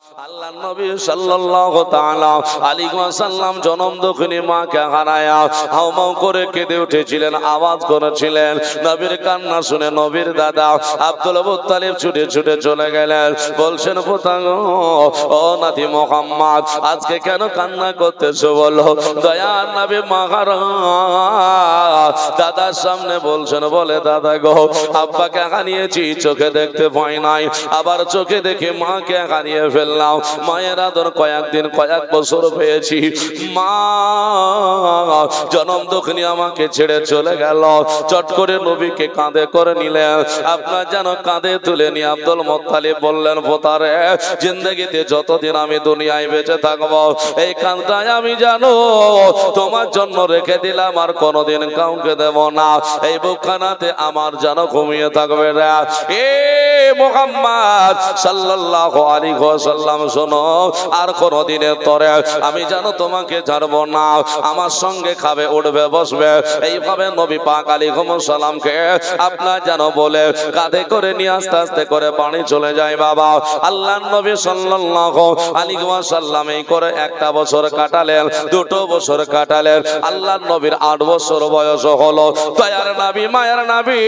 আল্লাহ নবী সাল্লাল্লাহু তাআলা আলাইহি ওয়াসাল্লাম জনম দুঃখিনী মাকে হারায়া হাউমাউ করে কেঁদে উঠেছিলেন, আওয়াজ করেছিলেন। নবীর কান্না শুনে নবীর দাদা আব্দুল মুত্তালিব ছুটে ছুটে চলে গেলেন। বলছেন পোতা গো, ও নাতি মুহাম্মদ, আজকে কেন কান্না করতেছো বলো? দয়ার নবী মাহারা দাদার সামনে বলছেন, বলে দাদা গো, আব্বাকে হারিয়েছি, চোখে দেখতে ভয় নাই, আবার চোখে দেখে মাকে হারিয়ে ফেললাম। মায়ের আদর কয়েকদিন কয়েক বছর পেয়েছি, মা জনম দুঃখিনী আমাকে ছেড়ে চলে গেল। চট করে নবীকে কাঁধে করে নিলেন। আপনার যেন কাঁধে তুলে নিয়ে আব্দুল মুত্তালিব বললেন, পোতারে, জিন্দগিতে যতদিন আমি দুনিয়ায় বেঁচে থাকবো এই কাঁধটাই আমি জানো তোমার জন্য রেখে দিলাম, আর কোনোদিন কাউকে দেব না। এই বুকখানাতে আমার যেন ঘুমিয়ে থাকবে রে। এ মুহাম্মদ সাল্লাল্লাহু আলাইহি ওয়াসাল্লাম, শোনো, আর কোনদিনের তরে আমি যেন তোমাকে ছাড়বো না, আমার সঙ্গে খাবে, উঠবে, বসবে। এইভাবে নবী পাক আলাইহিস সালামকে আপনার যেন বলে কাঁধে করে নিয়ে আস্তে আস্তে করে বাড়ি চলে যায়। বাবা আল্লাহর নবী সাল্লাল্লাহু আলাইহি ওয়াসাল্লাম এই করে একটা বছর কাটালেন, দুটো বছর কাটালেন। আল্লাহর নবীর 8 বছর বয়স হলো। দয়ার নবী, মায়ের নবী,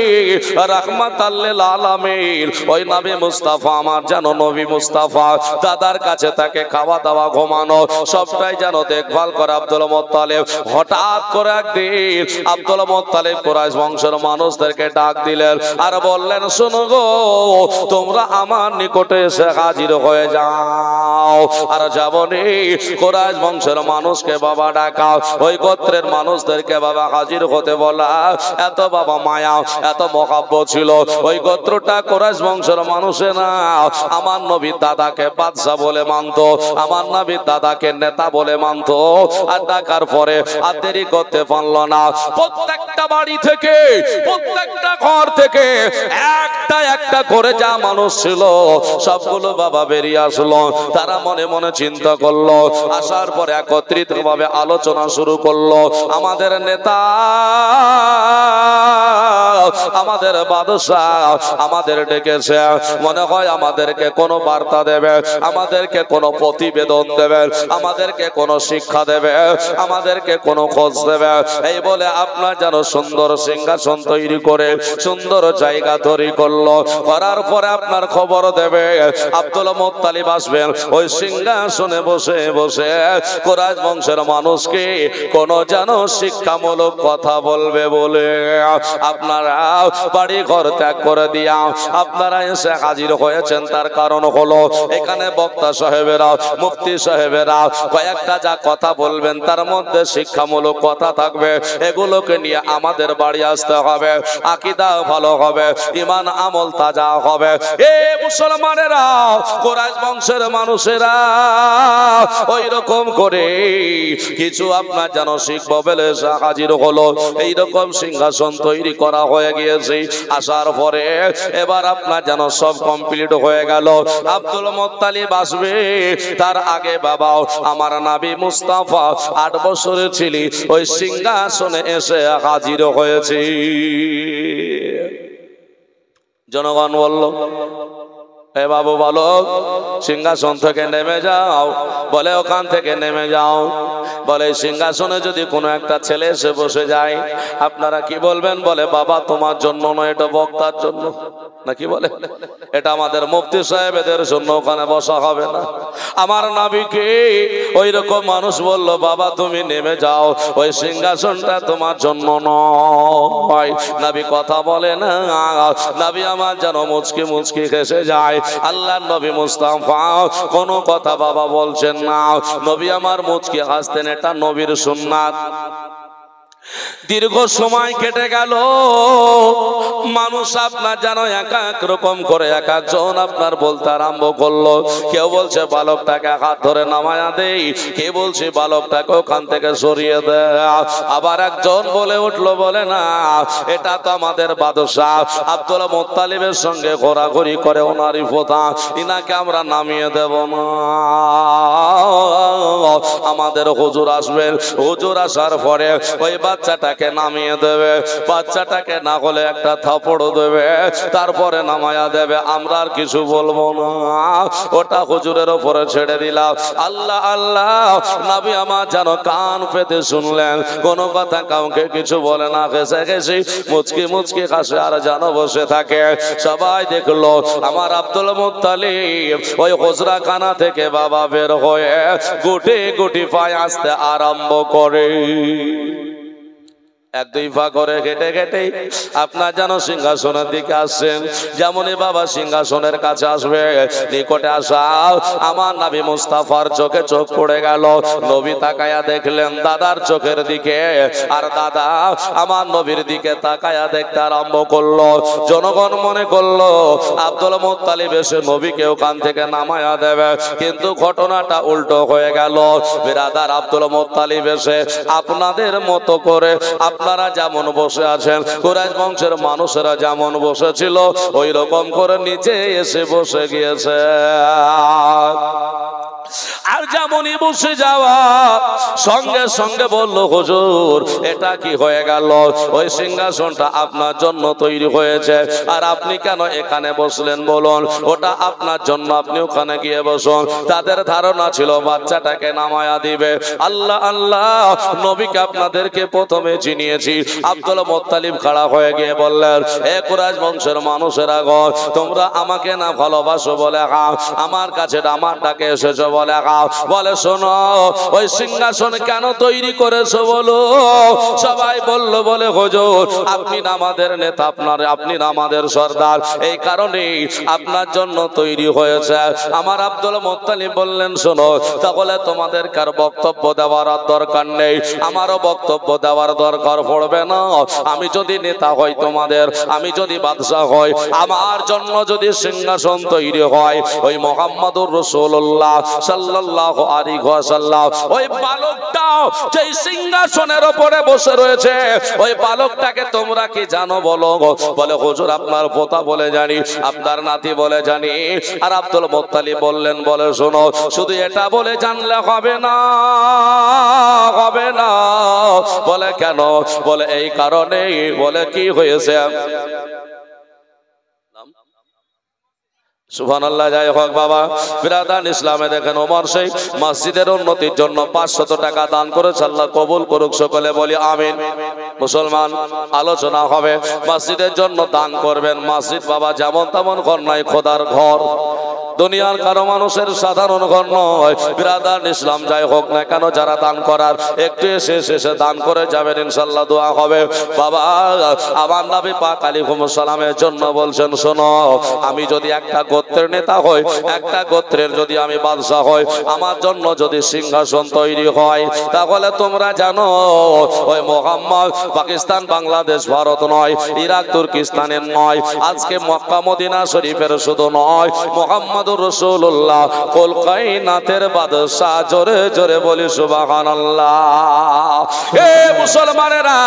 রাহমাতাল লিল আলামিন, ওই নবী মুস্তাফা, আমার যেন নবী মুস্তাফা, দাদার কাছে তাকে খাওয়া দাওয়া, ঘুমানো সবটাই যেন দেখভাল করে আব্দুল মুত্তালিব। হঠাৎ করে একদিন আব্দুল মুত্তালিব কুরাইশ বংশের মানুষদেরকে ডাক দিলেন আর বললেন, শোনো গো, তোমরা আমার নিকটে এসে হাজির হয়ে যাও। আর যাবনি কুরাইশ বংশের মানুষকে বাবা ডাকা, ওই গোত্রের মানুষদেরকে বাবা হাজির হতে বলা। এত বাবা মায়া, এত মহব্বত ছিল ওই গোত্রটা কুরাইশ বংশের মানুষেরা আমার নবীর দাদাকে বাদশা বলে মানতো, আমার নবীর দাদাকে নেতা বলে মানতো। আর ডাকার পরে আর দেরি করতে পারলো না। প্রত্যেকটা বাড়ি থেকে, প্রত্যেকটা ঘর থেকে একটা একটা করে যা মানুষ ছিল সবগুলো বাবা বেরিয়ে আসলো। তারা মনে মনে চিন্তা করলো, আসার পরে একত্রিত ভাবে আলোচনা শুরু করলো। আমাদের নেতা, আমাদের বাদশাহ আমাদের ডেকেছে, মনে হয় আমাদেরকে কোনো বার্তা দেবে, আমাদেরকে কোনো প্রতিবেদন দেবে, আমাদেরকে কোনো শিক্ষা দেবে, আমাদেরকে কোনো খোঁজ দেবে। এই বলে আপনার যেন সুন্দর সিংহাসন তৈরি করে সুন্দর জায়গা তৈরি করলো। করার পরে আপনার খবর দেবে আব্দুল মুত্তালিব আসবেন, ওই সিংহাসনে বসে বসে কুরাইশ বংশের মানুষকে কোন যেন শিক্ষামূলক কথা বলবে বলে আপনারা বাড়ি ঘর ত্যাগ করে দিয়া আপনারা এসে হাজির হয়েছেন। তার কারণ হলো এখানে বক্তা সাহেবেরা, মুফতি সাহেবেরা কয়েকটা যা কথা বলবেন তার মধ্যে শিক্ষামূলক কথা থাকবে। এগুলোকে নিয়ে আমাদের বাড়ি আসতে হবে, আকীদা ভালো হবে, ঈমান আমল তাজা হবে। এ মুসলমানেরা, কুরাইশ বংশের মানুষেরা ওই রকম করে কিছু আপনার যেন শিখবো বলে হাজির হলো। এইরকম সিংহাসন তৈরি করা হয়ে গিয়েছে। আসার পরে এবার আপনার যেন সব কমপ্লিট হয়ে গেল। আব্দুল মুত্তালিব আসবে, তার আগে বাবা আমার নবী মুস্তাফা 8 বছরের ছিলি ওই সিংহাসনে এসে হাজির হয়েছে। জনগণ বলল, এ বাবু বলো, সিংহাসন থেকে নেমে যাও। বলে ওখান থেকে নেমে যাও। বলে সিংহাসনে যদি কোনো একটা ছেলে এসে বসে যায় আপনারা কি বলবেন? বলে বাবা তোমার জন্য নয়, এটা বক্তার জন্য। নাকি বলে এটা আমাদের মুফতি সাহেবদের জন্য, ওখানে বসা হবে না। আমার নবীকে ওই রকম মানুষ বলল, বাবা তুমি নেমে যাও, ওই সিংহাসনটা তোমার জন্য নয়। নবী কথা বলে না। নবী আমার যেন মুচকি মুচকি হেসে যায়। আল্লাহ নবী মুস্তাফা কোনো কথা বাবা বলছেন না। নবী আমার মুচকি হাসতেন, এটা নবীর সুন্নাত। দীর্ঘ সময় কেটে গেল। মানুষ আপনার যেন এক এক রকম করে এক একজন আপনার বলতে আরম্ভ করলো। কেউ বলছে বালকটাকে হাত ধরে নামায়া দেই, কে বলছে বালকটাকে ওখান থেকে সরিয়ে দেয়। আবার একজন বলে উঠলো, বলে না, এটা তো আমাদের বাদশাহ আব্দুল মুত্তালিবের সঙ্গে ঘোরাঘুরি করে, ওনারই পোতা, ইনাকে আমরা নামিয়ে দেব না। আমাদের হুজুর আসবেন। হুজুর আসার পরে ওই বাচ্চাটাকে নামিয়ে দেবে, বাচ্চাটাকে না হলে একটা থাপড় দেবে, তারপরে নামায়া দেবে। আমরা আর কিছু বলবো না, ওটা হুজুরের উপরে ছেড়ে দিলাম। আল্লাহ আল্লাহ, নবী আমার যেন কান পেতে শুনলেন, কোনো কথা কাউকে কিছু বলে না, ঘেসে ঘেসে মুচকি মুচকি হাসে আর যেন বসে থাকে। সবাই দেখলো আমার আব্দুল মুত্তালিব ওই হুজরাখানা থেকে বাবা বের হয়ে গুটি গুটি পায়ে আসতে আরম্ভ করে। এক দুই পা করে হেঁটে হেঁটে আপনার যেন সিংহাসনের দিকে আসছেন। যেমনই বাবা সিংহাসনের কাছে আসবে, নিকটে আসা আমার নবী মুস্তাফার চোখে চোখ পড়ে গেল। নবী তাকায়া দেখলেন দাদার চোখের দিকে, আর দাদা আমার নবীর দিকে তাকায়া দেখতে আরম্ভ করলো। জনগণ মনে করলো আব্দুল মুত্তালিব এসে নবীকে ওখান থেকে নামায়া দেবে, কিন্তু ঘটনাটা উল্টো হয়ে গেল। বিরাদার, আব্দুল মুত্তালিব এসে আপনাদের মতো করে আপনারা যেমন বসে আছেন, কুরাইশ বংশের মানুষেরা যেমন বসেছিল ওই রকম করে নিচে এসে বসে গিয়েছে। আর যেমনই বসে যাওয়া সঙ্গে সঙ্গে বলল, হুজুর এটা কি হয়ে গেল? ওই সিংহাসনটা আপনার জন্য তৈরি হয়েছে, আর আপনি কেন এখানে বসলেন বলুন? ওটা আপনার জন্য, আপনি ওখানে গিয়ে বসুন। তাদের ধারণা ছিল বাচ্চাটাকে নামায়া দিবে। আল্লাহ আল্লাহ, নবীকে আপনাদেরকে প্রথমে চিনিয়েছি। আব্দুল মুত্তালিব খাড়া হয়ে গিয়ে বললেন, এ কুরাইশ বংশের মানুষেরা গো, তোমরা আমাকে না ভালোবাসো বলে আমার কাছে আমারটাকে এসেছো বলে বলে শোনো, ওই সিংহাসন কেন তৈরি করেছো বলো? সবাই বলল বলে হুজুর আপনি আমাদের নেতা, আপনি আমাদের সর্দার, এই কারণেই আপনার জন্য তৈরি হয়েছে। আমার আব্দুল মুত্তালিব বললেন, শোনো তাহলে তোমাদের কার বক্তব্য দেওয়ার দরকার নেই, আমারও বক্তব্য দেওয়ার দরকার পড়বে না। আমি যদি নেতা হই তোমাদের, আমি যদি বাদশা হই, আমার জন্য যদি সিংহাসন তৈরি হয়, ওই মুহাম্মদুর রাসূলুল্লাহ সাল্লাল্লাহু আলাইহি ওয়াসাল্লাম ওই বালকটা যেই সিংহাসনের উপরে বসে রয়েছে, ওই বালকটাকে তোমরা কি জানো বলো? বলে হুজুর আপনার পোতা বলে জানি, আপনার নাতি বলে জানি। আর আব্দুল মুত্তালিব বললেন, বলে শোনো, শুধু এটা বলে জানলে হবে না, হবে না। বলে কেন? বলে এই কারণেই। বলে কি হয়েছে? সুবহানাল্লাহ। যাই হোক বাবা, বিরাদান ইসলামে দেখেন ওমর শেখ মসজিদের উন্নতির জন্য 500 টাকা দান করেছে। আল্লাহ কবুল করুক, সকলে বলি আমিন। মুসলমান, আলোচনা হবে মসজিদের জন্য দান করবেন। মসজিদ বাবা যেমন তেমন ঘর নয়, খোদার ঘর, দুনিয়ার কারো মানুষের সাধারণ ঘর নয়। বিরাদান ইসলাম যাই হোক না কেন, যারা দান করার একটু এসে দান করে যাবেন, ইনশাআল্লাহ দোয়া হবে। বাবা আমার নবী পাক আলাইহিস সালামের জন্য বলছেন, শোনো আমি যদি একটা গোত্রের নেতা হই, একটা গোত্রের যদি আমি বাদশা হই, আমার জন্য যদি সিংহাসন তৈরি হয়, তাহলে তোমরা জানো ওই মুহাম্মদ পাকিস্তান, বাংলাদেশ, ভারত নয়, ইরাক, তুর্কিস্তানের নয়, আজকে মক্কা মদিনা শরীফের শুধু নয়, মুহাম্মদুর রাসূলুল্লাহ কুল কায়নাতের বাদশা। জোরে জোরে বলি সুবহানাল্লাহ। এ মুসলমানেরা,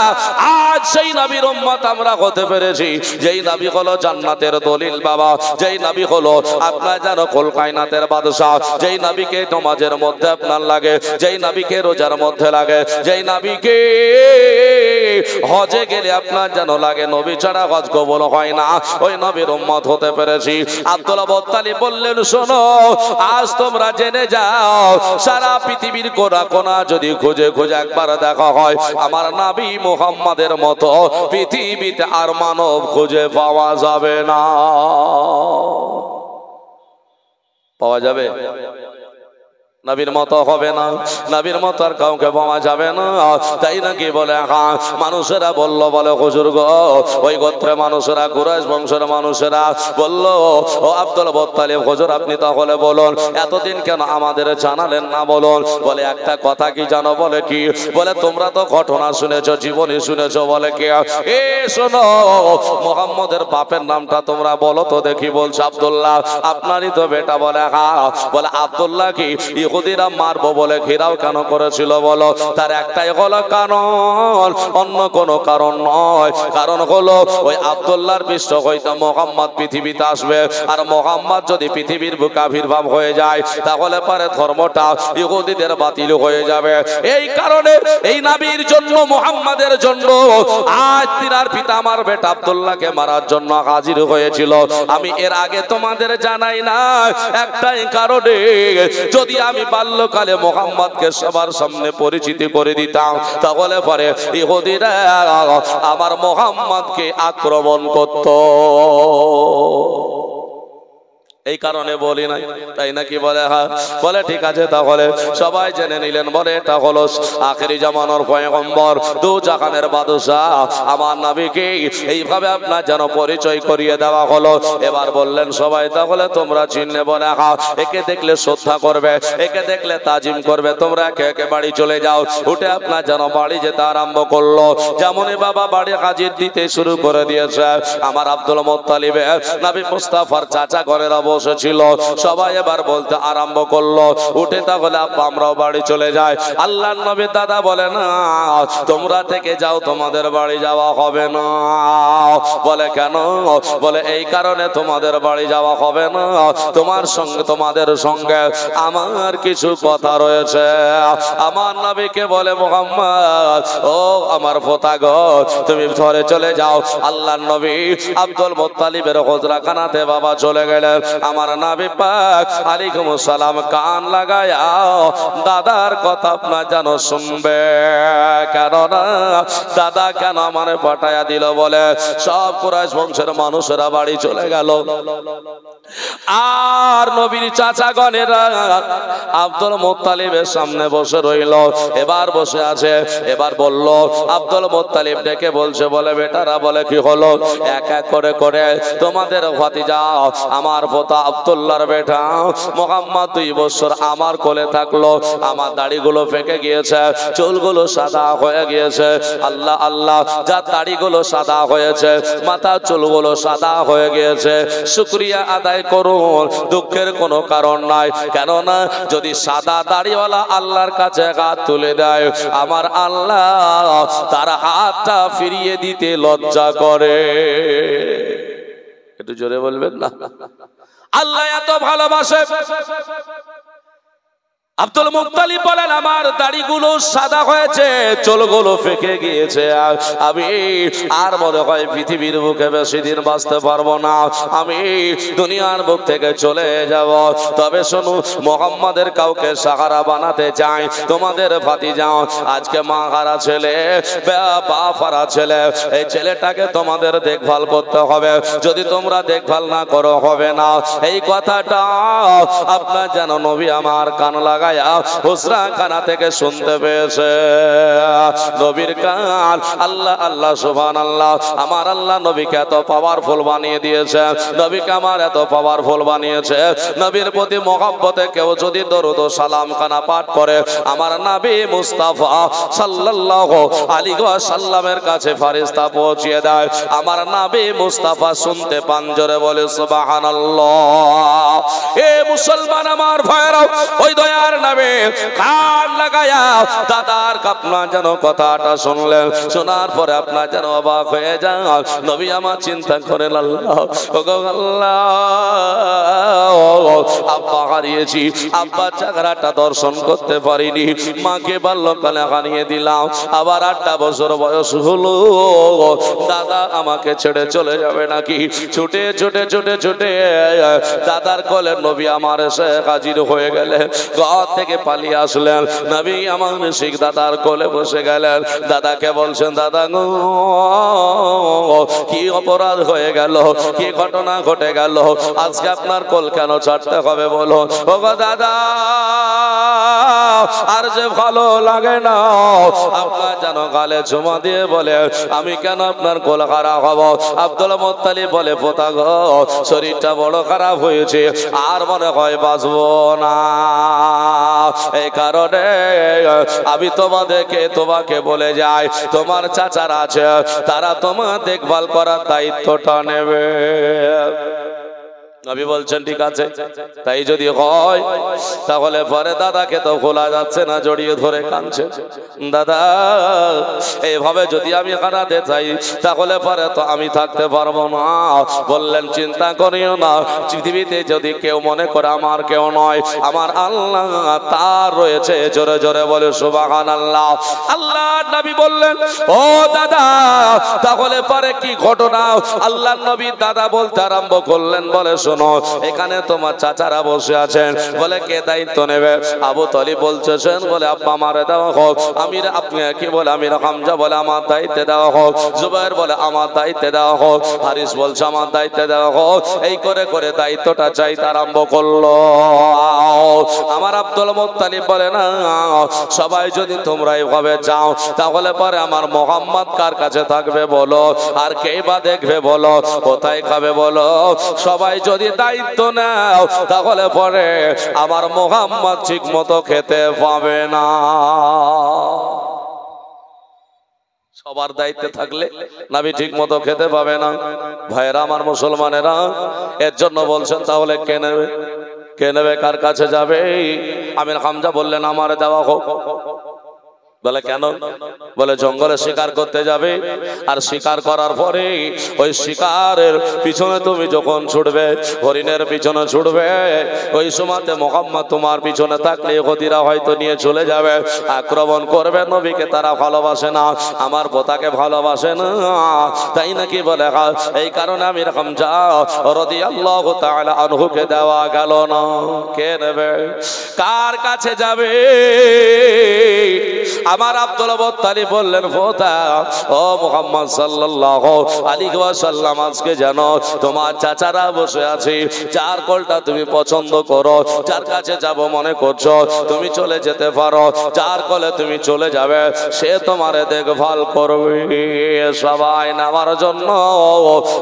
আজ সেই নবীর উম্মত আমরা হতে পেরেছি, যেই নবী হলো জান্নাতের দলিল বাবা, যেই নবী হলো আপনার জানো কুল কায়নাতের বাদশা, যেই নবীকে নামাজের মধ্যে আপনার লাগে, যেই নবীকে রোজার মধ্যে লাগে, যেই নবীকে হজে গেলে আপনার যেন লাগে, নবী ছাড়া হজ কবুল হয় না, ওই নবীর উম্মত হতে পেরেছি। আব্দুল মুত্তালিব বললেন, শোনো আজ তোমরা জেনে যাও, সারা পৃথিবীর কোনা কোনা যদি খুঁজে খুঁজে একবার দেখা হয়, আমার নবী মুহাম্মাদের মতো পৃথিবীতে আর মানব খুঁজে পাওয়া যাবে না। পাওয়া যাবে? নবীর মতো হবে না, নবীর মতো আর কাউকে পাওয়া যাবে না। তাই নাকি? বলে হ্যাঁ। মানুষেরা বলল, বলে হুজুর গো, ওই গোত্রের মানুষেরা, কুরাইশ বংশের মানুষেরা বলল, ও আব্দুল মুত্তালিব হুজুর আপনি তাহলে বলুন, এতদিন কেন আমাদের জানালেন না বলুন? বলে একটা কথা কি জানো? বলে কি? বলে তোমরা তো ঘটনা শুনেছো, জীবনী শুনেছো। বলে কি? এ শোনো, মুহাম্মদের বাপের নামটা তোমরা বলো তো দেখি। বলছে আব্দুল্লাহ। আপনারই তো বেটা? বলে হ্যাঁ। বলে আব্দুল্লাহ কি ইহুদিরা মারবো বলে ঘেরাও কেন করেছিল বলো? তার একটাই হলো কারণ, অন্য কোনো কারণ নয়। কারণ হলো ওই আব্দুল্লাহর পৃষ্ঠ হইতে মুহাম্মদ পৃথিবীতে আসবে, আর মুহাম্মদ যদি পৃথিবীর বুকে আবির্ভাব হয়ে যায় তাহলে পরে ধর্মটা ইহুদিদের বাতিল হয়ে যাবে। এই কারণে এই নবীর জন্য, মুহাম্মাদের জন্য আজ তিনার পিতা আমার বেটা আব্দুল্লাহকে মারার জন্য হাজির হয়েছিল। আমি এর আগে তোমাদের জানাই না একটাই কারণে, যদি আমি বাল্যকালে মুহাম্মদকে সবার সামনে পরিচিতি করে দিতাম তাহলে পরে ইহুদিরা আমার মুহাম্মদকে আক্রমণ করত। এই কারণে বলি নাই, তাই নাকি? বলে হ্যাঁ। বলে ঠিক আছে, তাহলে সবাই জেনে নিলেন। বলে এটা হলো আখেরি জামানার পয়গম্বর, দু জাহানের বাদশাহ আমার নবীকে এইভাবে আপনার যেন পরিচয় করিয়ে দেওয়া হলো। এবার বললেন সবাই তাহলে তোমরা চিনলে? বলে হ্যাঁ। একে দেখলে শ্রদ্ধা করবে, একে দেখলে তাজিম করবে, তোমরা একে একে বাড়ি চলে যাও। উঠে আপনার যেন বাড়ি যেতে আরম্ভ করলো। যেমনই বাবা বাড়ি হাজির দিতে শুরু করে দিয়েছে, আমার আব্দুল মুত্তালিব নবী মুস্তাফার চাচা ঘরের বসেছিল। সবাই এবার বলতে আরম্ভ করলো, উঠে তাহলে আব্বা আমরাও বাড়ি চলে যাই। আল্লাহর নবীর দাদা বলে না, তোমরা থেকে যাও, তোমাদের বাড়ি যাওয়া হবে না। বলে কেন? বলে এই কারণে তোমাদের বাড়ি যাওয়া হবে না, তোমার সঙ্গে, তোমাদের সঙ্গে আমার কিছু কথা রয়েছে। আমার নবীকে বলে মুহাম্মদ, ও আমার পোতা গো, তুমি ঘরে চলে যাও। আল্লাহর নবী আব্দুল মুত্তালিবের হুজরাখানাতে বাবা চলে গেলেন। আমার নবী পাক আলাইহিস সালাম কান লাগায়া দাদার কথা আপনার যেন শুনবে। কেননা দাদা কেন আমারে পাঠায়া দিল? বলে সব কুরাইশ বংশের মানুষেরা বাড়ি চলে গেল, আর নবীর চাচা গণেরা আব্দুল মুত্তালিবের সামনে বসে রইল। এবার বসে আছে। এবার বলল, আব্দুল মুত্তালিব ডেকে বলছে, বলে বেটারা, বলে কি হলো? এক এক করে করে তোমাদের ভাতিজা আমার পোতা আব্দুল্লাহর বেটা মুহাম্মদ 2 বছর আমার কোলে থাকলো, আমার দাড়িগুলো ফেকে গিয়েছে, চুলগুলো সাদা হয়ে গিয়েছে। আল্লাহ আল্লাহ, যার দাড়িগুলো সাদা হয়েছে, মাথা চুলগুলো সাদা হয়ে গিয়েছে, শুকরিয়া আদায় করুন, দুঃখের কোনো কারণ নাই। কেননা যদি সাদা দাড়িওয়ালা আল্লাহর কাছে হাত তুলে দেয়, আমার আল্লাহ তার হাতটা ফিরিয়ে দিতে লজ্জা করে। একটু জোরে বলবেন না? আল্লাহ এত ভালোবাসে। আব্দুল মুত্তালিব বলেন, আমার দাড়িগুলো সাদা হয়েছে, চুলগুলো ফেকে গিয়েছে, আমি আর মনে হয় পৃথিবীর বুকে বেশি দিন বাঁচতে পারবো না, আমি দুনিয়ার বুক থেকে চলে যাব। তবে শোনো, মুহাম্মাদের কাউকে সাহারা বানাতে চাই, তোমাদের ভাতিজা আজকে মা হারা ছেলে, বাপ হারা ছেলে, এই ছেলেটাকে তোমাদের দেখভাল করতে হবে। যদি তোমরা দেখভাল না করো হবে না। এই কথাটা আপনার যেন নবী আমার কান লাগা হুজরাখানা থেকে শুনতে পেয়েছে। নবীর কান, আল্লাহ আল্লাহ সুবহানাল্লাহ, আমার আল্লাহ নবীকে এত পাওয়ারফুল বানিয়ে দিয়েছে, নবীকে আমার এত পাওয়ারফুল বানিয়েছে। নবীর প্রতি মহব্বতে কেউ যদি দরুদ ও সালাম খানা পাঠ করে, আমার নবী মুস্তাফা সাল্লাল্লাহু আলাইহি ওয়াসাল্লামের কাছে ফেরেশতা পৌঁছিয়ে দেয়। আমার নবী মুস্তাফা শুনতে পান, জোরে বলে সুবহানাল্লাহ। এ মুসলমান আমার ভাইরা, ওই দয়ার নবী কান লাগায়া দাদার আপনার যেন কথাটা শুনলেন। শোনার পরে আপনার যেন অবাক হয়ে যান। নবী আমার চিন্তা করেন, আল্লাহ আব্বা হারিয়েছি, আব্বার চেহারাটা দর্শন করতে পারিনি, মাকে বাল্যকালে হারিয়ে দিলাম, আবার 8টা বছর বয়স হলো, দাদা আমাকে ছেড়ে চলে যাবে নাকি? ছুটে ছুটে ছুটে ছুটে দাদার কোলে নবী আমার এসে হাজির হয়ে গেলেন। ঘর থেকে পালিয়ে আসলেন, নবী আমার শিখ দাদার কোলে বসে গেলেন। দাদাকে বলছেন, দাদা গো, কি অপরাধ হয়ে গেল, কি ঘটনা ঘটে গেল, আজকে আপনার কোল কেন ছাড়তে হবে বলো? ও গো দাদা, আর যে ভালো লাগে না, আপনার যেন গালে চুমা দিয়ে বলে, আমি কেন আপনার কোল খারাপ হব? আব্দুল মুত্তালিব বলে, পোতা গো, শরীরটা বড় খারাপ হয়েছে, আর মনে হয় বাঁচবো না, এই কারণে আমি তোমাকে বলে যাই, তোমার চাচারা আছে, তারা তোমার দেখভাল করার দায়িত্বটা নেবে। নবী বলছেন ঠিক আছে, তাই যদি হয় তাহলে পরে দাদাকে তো খোলা যাচ্ছে না, জড়িয়ে ধরে কাঁদছে। দাদা এইভাবে যদি আমি কাঁদাতে চাই তাহলে পরে তো আমি থাকতে পারবো না। বললেন চিন্তা করিও না, পৃথিবীতে যদি কেউ মনে করে আমার কেউ নয়, আমার আল্লাহ তার রয়েছে। জোরে জোরে বলে সুবহানাল্লাহ। আল্লাহ নবী বললেন ও দাদা তাহলে পরে কি ঘটনা? আল্লাহ নবী দাদা বলতে আরম্ভ করলেন, বলে শোনো এখানে তোমার চাচারা বসে আছেন, বলে কে দায়িত্ব নেবে? আবু তালিব বলতেছেন, বলে আব্বা আমারে দেওয়া হোক। আমির আপনি কি বলে আমির হামজা বলে আমার দায়িত্বে দেওয়া হোক। জুবাইর বলে আমার দায়িত্বে দেওয়া হোক। হারিস বলছে আমার দায়িত্বে দেওয়া হোক। এই করে করে দায়িত্বটা চাইতে আরম্ভ করলো। আমার আব্দুল মুত্তালিব বলে না, সবাই যদি তোমরা এইভাবে যাও তাহলে পরে আমার মোহাম্মদ কার কাছে থাকবে বলো, আর কে বা দেখবে বলো, কোথায় খাবে বলো? সবাই যদি দায়িত্ব নাও তাহলে পরে আমার মোহাম্মদ ঠিক মতো খেতে পাবে না। সবার দায়িত্বে থাকলে নবী ঠিক মতো খেতে পাবে না। ভাইরা আমার মুসলমানেরা, এর জন্য বলছেন তাহলে কে নেবে? কে নেবে? কার কাছে যাবে? আমির হামজা বললেন আমার দেওয়া হোক। বলে কেন? বলে জঙ্গলে শিকার করতে যাবে, আর শিকার করার পরে ওই শিকারের পিছনে তুমি যখন ছুটবে, হরিণের পিছনে ছুটবে, ওই সময়তে মুহাম্মদ তোমার পিছনে থাকলে ইহুদিরা হয়তো নিয়ে চলে যাবে, আক্রমণ করবে। নবীকে তারা ভালোবাসে না, আমার পোতাকে ভালোবাসে না, তাই নাকি? বলে এই কারণে আমির হামজা রাদিয়াল্লাহু তাআলা আনহুকে দেওয়া গেল না। কে নেবে? কার কাছে যাবে? আমার আব্দুল মুত্তালিব বললেন পোতা ও মুহাম্মদ সাল্লাল্লাহু আলাইহি ওয়াসাল্লাম, আজকে জানো তোমার চাচারা বসে আছে, যার কোলটা তুমি পছন্দ করো, যার কাছে যাব মনে করছো, তুমি চলে যেতে পারো। যার কোলে তুমি চলে যাবে সে তোমারে দেখভাল করবে। সবাই নামার জন্য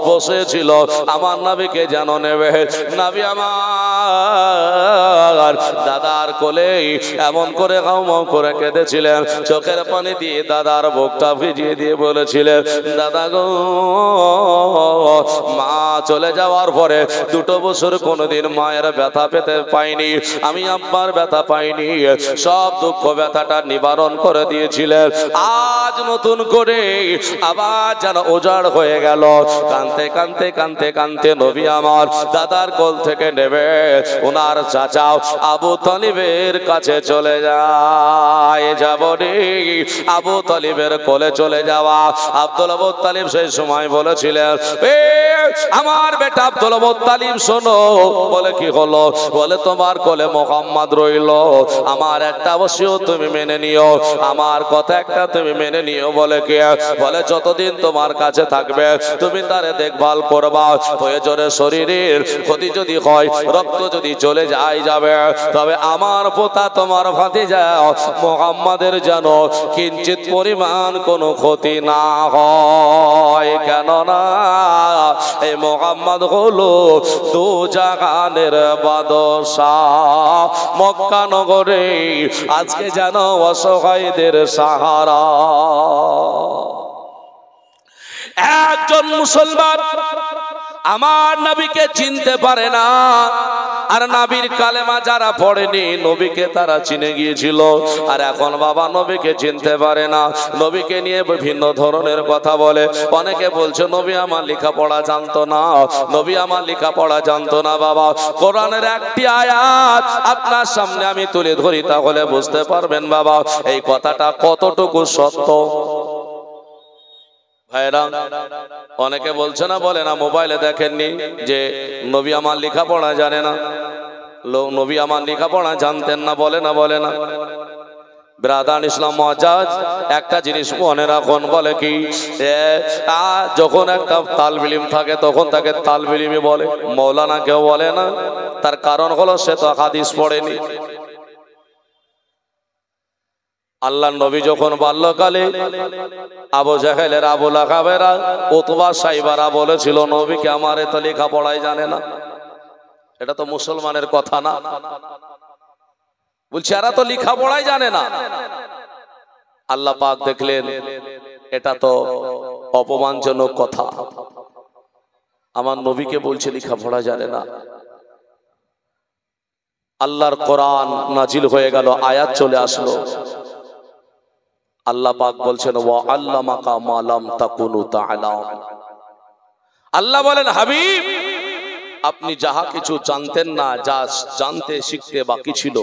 বসেছিল, আমার নবীকে যেন নেবে। নবী আমার দাদার কোলে এমন করে গাউমাউ করে কেঁদেছিলেন, চোখের পানি দিয়ে দাদার বুকটা ভিজিয়ে দিয়ে বলেছিলেন, দাদা গো, মা চলে যাওয়ার পরে 2 বছর কোনোদিন মায়ের ব্যথা পেতে পাইনি, আমি আব্বার ব্যথা পাইনি, সব দুঃখ ব্যথাটা নিবারণ করে দিয়েছিলেন। আজ নতুন করে আবার যেন উজাড় হয়ে গেল। কাঁদতে কাঁদতে কাঁদতে কাঁদতে নবী আমার দাদার কোল থেকে নেবে ওনার চাচা আবু তালিবের কাছে চলে যায়। যাবনি আবু তালিবের কোলে চলে যাওয়া। আব্দুল মুত্তালিব সেই সময় বলেছিলেন, আমার বেটা আব্দুল মুত্তালিব শোনো। বলে কি হলো? বলে তোমার কোলে মুহাম্মদ রইল, আমার একটা অবশ্যই তুমি মেনে নিও, আমার কথা একটা তুমি মেনে নিও। বলে কি? বলে যতদিন তোমার কাছে থাকবে তুমি তারে দেখভাল করবা, প্রয়োজনে শরীরের ক্ষতি যদি হয়, রক্ত যদি চলে যায় যাবে, তবে আমার পোতা তোমার ভাতিজা মুহাম্মাদের যেন কিঞ্চিত পরিমাণ কোনো ক্ষতি না হয়। কেননা এই মুহাম্মদ হলো 2 জাহানের বাদশাহ, মক্কা নগরে আজকে যেন অসহায়দের সাহারা। একজন মুসলমান আমার নবীকে চিনতে পারে না, আর নবীর কালেমা যারা পড়েনি নবীকে তারা চিনে গিয়েছিল, আর এখন বাবা নবীকে চিনতে পারে না, নবীকে নিয়ে বিভিন্ন ধরনের কথা বলে। অনেকে বলছে নবী আমার লেখাপড়া জানতো না, নবী আমার লেখাপড়া জানতো না। বাবা কোরআনের একটি আয়াত আপনার সামনে আমি তুলে ধরি, তাহলে বুঝতে পারবেন বাবা এই কথাটা কতটুকু সত্য। ভাইরা অনেকে বলছে না, বলে না মোবাইলে দেখেননি যে নবী আমার লেখাপড়া জানে না, নবী আমার লেখাপড়া জানতেন না, বলে না বলে না। ব্রাদার ইসলাম মুআজ্জাজ একটা জিনিস মনে রাখুন, বলে কি যখন একটা তালবে ইলম থাকে তখন তাকে তালবে ইলমই বলে, মৌলানা কেউ বলে না। তার কারণ হলো সে তো হাদিস পড়েনি। আল্লাহর নবী যখন বাল্যকালে আবু জাহেলের আবু লাহাবেরা উতবা সাইবারা বলেছিল নবীকে আমার এত লেখাপড়াই জানে না, এটা তো মুসলমানের কথা না। বলছে এরা তো লেখাপড়াই জানে না। আল্লাহ পাক দেখলেন এটা তো অপমানজনক কথা, আমার নবীকে বলছে লেখাপড়া জানে না। আল্লাহর কোরআন নাজিল হয়ে গেল, আয়াত চলে আসলো। আল্লাহ পাক বলছেন ওয়া আল্লামাকা মা লাম তাকুনু তা'লাম। আল্লাহ বলেন হাবিব, আপনি যাহা কিছু জানতেন না, যা জানতে শিখতে বাকি ছিল,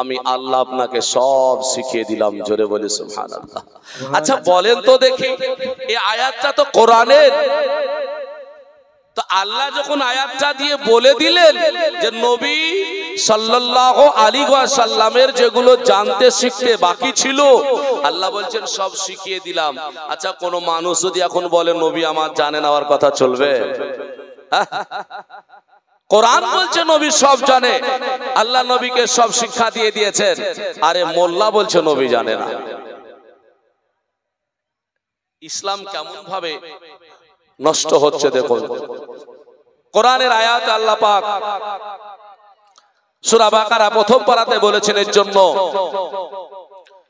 আমি আল্লাহ আপনাকে সব শিখিয়ে দিলাম। জোরে বলে সুবহানাল্লাহ। আচ্ছা বলেন তো দেখি, এই আয়াতটা তো কোরআনের, তো আল্লাহ যখন আয়াতটা দিয়ে বলে দিলেন যে নবী সাল্লাল্লাহু আলাইহি ওয়াসাল্লামের যেগুলো জানতে শিখতে বাকি ছিল, আল্লাহ বলছেন সব শিখিয়ে দিলাম। আচ্ছা কোন মানুষ যদি এখন বলে নবী আমার জানে না, ওর কথা চলবে? কোরআন বলছে নবী সব জানে, আল্লাহ নবীকে সব শিক্ষা দিয়ে দিয়েছেন, আরে মোল্লা বলছে নবী জানে না। ইসলাম কেমন ভাবে নষ্ট হচ্ছে দেখুন। কোরআনের আয়াতে আল্লাহ পাক সূরা বাকারা প্রথম পারাতে বলেছেন এর জন্য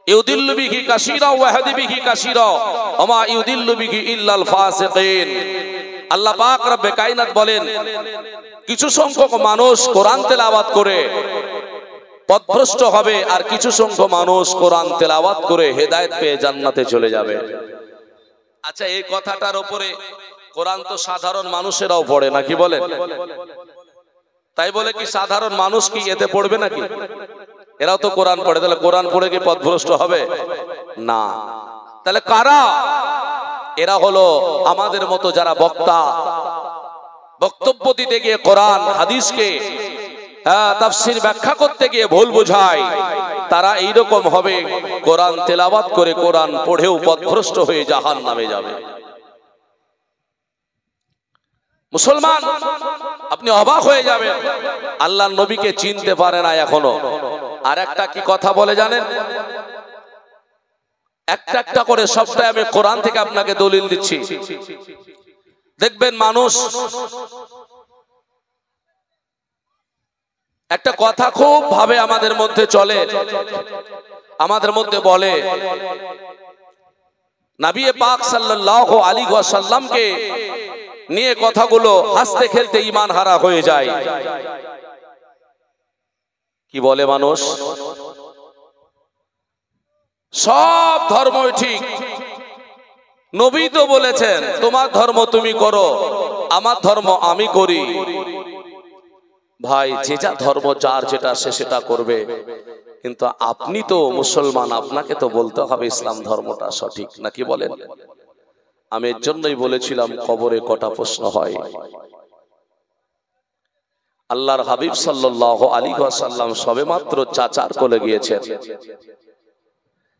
ইউদিল্লু বিহি কাসীরা ওয়া ইয়াহদি বিহি কাসীরা ওয়া মা ইউদিল্লু বিহি ইল্লাল ফাসিকিন। আল্লাহ পাক রব্বে কায়নাত বলেন কিছু সংখ্যক মানুষ কোরআন তেলাওয়াত করে পথভ্রষ্ট হবে, আর কিছু সংখ্যক মানুষ কোরআন তেলাওয়াত করে হেদায়েত পেয়ে জান্নাতে চলে যাবে। আচ্ছা এই কথাটার উপরে কোরআন তো সাধারণ মানুষেরাও পড়ে নাকি বলেন? তাই বলে কি সাধারণ মানুষ কি এতে পড়বে নাকি? এরাও তো কোরআন পড়ে, তাহলে কোরআন পড়ে কি পথভ্রষ্ট হবে? না। তাহলে কারা? এরা হলো আমাদের মতো যারা বক্তা, বক্তব্য দিতে গিয়ে কোরআন হাদিসকে তাফসীর ব্যাখ্যা করতে গিয়ে ভুল বোঝায়, তারা এইরকম হবে কোরআন তেলাওয়াত করে কোরআন পড়েও পথভ্রষ্ট হয়ে জাহান্নামে যাবে। মুসলমান আপনি অবাক হয়ে যাবেন, আল্লাহর নবীকে চিনতে পারে না এখনো। আর একটা কি কথা বলে জানেন, একটা একটা করে সবটাই আমি কোরআন থেকে আপনাকে দলিল দিচ্ছি। দেখবেন মানুষ একটা কথা খুব ভাবে আমাদের মধ্যে চলে, আমাদের মধ্যে বলে নবী পাক সাল্লাল্লাহু আলাইহি ওয়াসাল্লামকে নিয়ে কথাগুলো হাসতে খেলতে ঈমান হারা হয়ে যায়। কি বলে মানুষ? সব ধর্মই ঠিক, নবী তো বলেছেন তোমার ধর্ম তুমি করো, আমার ধর্ম আমি করি। ভাই যে যা ধর্ম যার যেটা সে সেটা করবে, কিন্তু আপনি তো মুসলমান, আপনাকে তো বলতে হবে ইসলাম ধর্মটা সঠিক নাকি বলেন? আমি এর জন্যই বলেছিলাম কবরে কটা প্রশ্ন হয়। আল্লাহর হাবিব সাল্লাল্লাহু আলাইহি ওয়াসাল্লাম সবেমাত্র চাচার কোলে গিয়েছেন,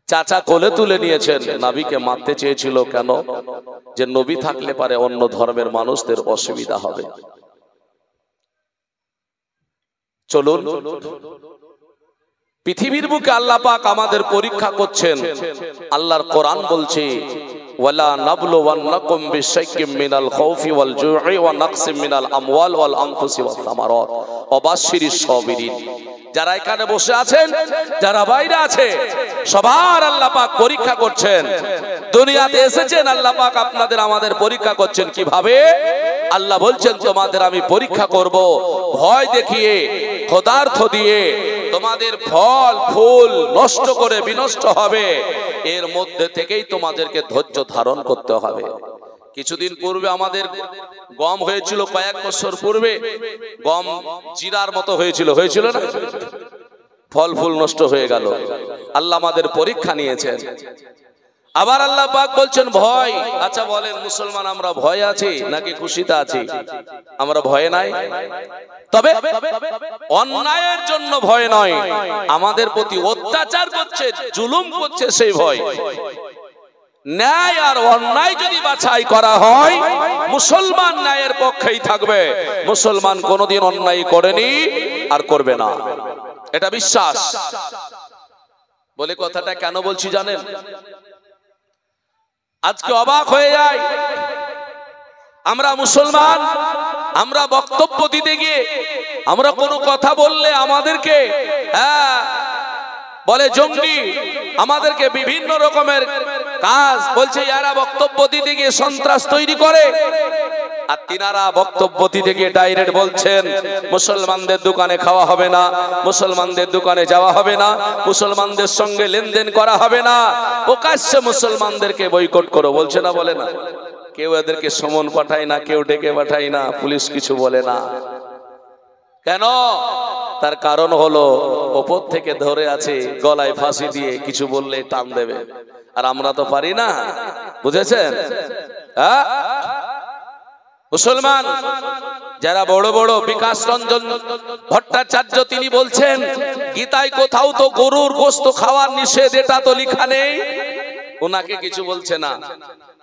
চাচা কোলে তুলে নিয়েছেন। নবীকে মারতে চেয়েছিল কেন? যে নবী থাকলে পারে অন্য ধর্মের মানুষদের অসুবিধা হবে। চলুন পৃথিবীর বুকে আল্লাহ পাক আমাদের পরীক্ষা করছেন। আল্লাহর কোরআন বলছে ওয়ালা নাবলুওয়ান্নাকুম বিশাইয়্যিম মিনাল খাউফি ওয়াল জু'i ওয়া নাকসিম মিনাল আমওয়াল ওয়াল আনফুসি ওয়াস সামারাত ওয়া বাশশিরিস সাবিরিন। যারা এখানে বসে আছেন, যারা বাইরে আছে, সবার আল্লাহ পাক পরীক্ষা করছেন। দুনিয়াতে এসেছেন, আল্লাহ পাক আপনাদের আমাদের পরীক্ষা করছেন কিভাবে? আল্লাহ বলছেন তোমাদের আমি পরীক্ষা করব ভয় দেখিয়ে, ক্ষুধার্ত দিয়ে, তোমাদের ফল ফুল নষ্ট করে বিনষ্ট হবে, এর মধ্যে থেকেই তোমাদেরকে ধৈর্য ধারণ করতে হবে। কিছুদিন পূর্বে আমাদের গম হয়েছিল, কয়েক বছর পূর্বে গম জিরার মতো হয়েছিল, হয়েছিল না? ফল ফুল নষ্ট হয়ে গেল। আল্লাহ আমাদের পরীক্ষা নিয়েছেন। আবার আল্লাহ পাক বলছেন ভয়। আচ্ছা বলেন মুসলমান আমরা ভয় আছি নাকি খুশিতে আছি? আমরা ভয়ে নাই। তবে অন্যায়ের জন্য ভয় নয়, আমাদের প্রতি অত্যাচার করছে, জুলুম করছে সেই ভয়। ন্যায় আর অন্যায় যদি বাছাই করা হয়, মুসলমান ন্যায়ের পক্ষেই থাকবে। মুসলমান কোনোদিন অন্যায় করেনি আর করবে না, এটা বিশ্বাস। বলে কথাটা কেন বলছি জানেন? আজকে অবাক হয়ে যায়, আমরা মুসলমান, আমরা বক্তব্য দিতে গিয়ে আমরা কোনো কথা বললে আমাদেরকে বলে জঙ্গি, আমাদেরকে বিভিন্ন রকমের কাজ বলছে, এরা বক্তব্য দিতে গিয়ে সন্ত্রাস তৈরি করে। আর তিনারা বক্তব্য দিতে গিয়ে ডাইরেক্ট বলছেন মুসলমানদের দোকানে খাওয়া হবে না, মুসলমানদের দোকানে যাওয়া হবে না, মুসলমানদের সঙ্গে লেনদেন করা হবে না, প্রকাশ্যে মুসলমানদেরকে বয়কট করো। বলছে না, বলে না? কেউ এদেরকে সমন পাঠায় না, কেউ ডেকে পাঠায় না, পুলিশ কিছু বলে না। কেন? তার কারণ হলো ওপর থেকে ধরে আছে, গলায় ফাঁসি দিয়ে কিছু বললে টান দেবে, আর আমরা তো পারি না। বুঝেছেন? হ্যাঁ, মুসলমান যারা বড় বড়, বিকাশ রঞ্জন ভট্টাচার্য তিনি বলছেন গীতায় কোথাও তো গরুর গোশত খাওয়ার নিষেধ, এটা তো লেখা নেই। ওনাকে কিছু বলছে না।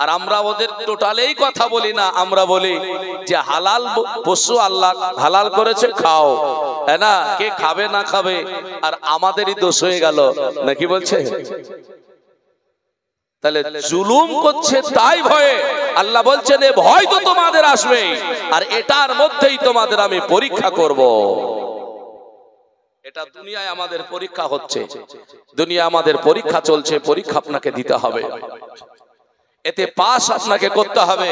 আর আমরা ওদের টোটালেই কথা বলি না। আমরা বলি যে হালাল পশু আল্লাহ হালাল করেছে, খাও। হ্যাঁ না? কে খাবে না খাবে আর আমাদেরই দোষ হয়ে গেল নাকি? বলছে তাহলে জুলুম করছে তাই ভয়ে। আল্লাহ বলছেন এ ভয় তো তোমাদের আসবে, আর এটার মধ্যেই তোমাদের আমি পরীক্ষা করব। এটা দুনিয়ায় আমাদের পরীক্ষা হচ্ছে, দুনিয়া আমাদের পরীক্ষা চলছে, পরীক্ষা আপনাকে দিতে হবে, এতে পাস আপনাকে করতে হবে।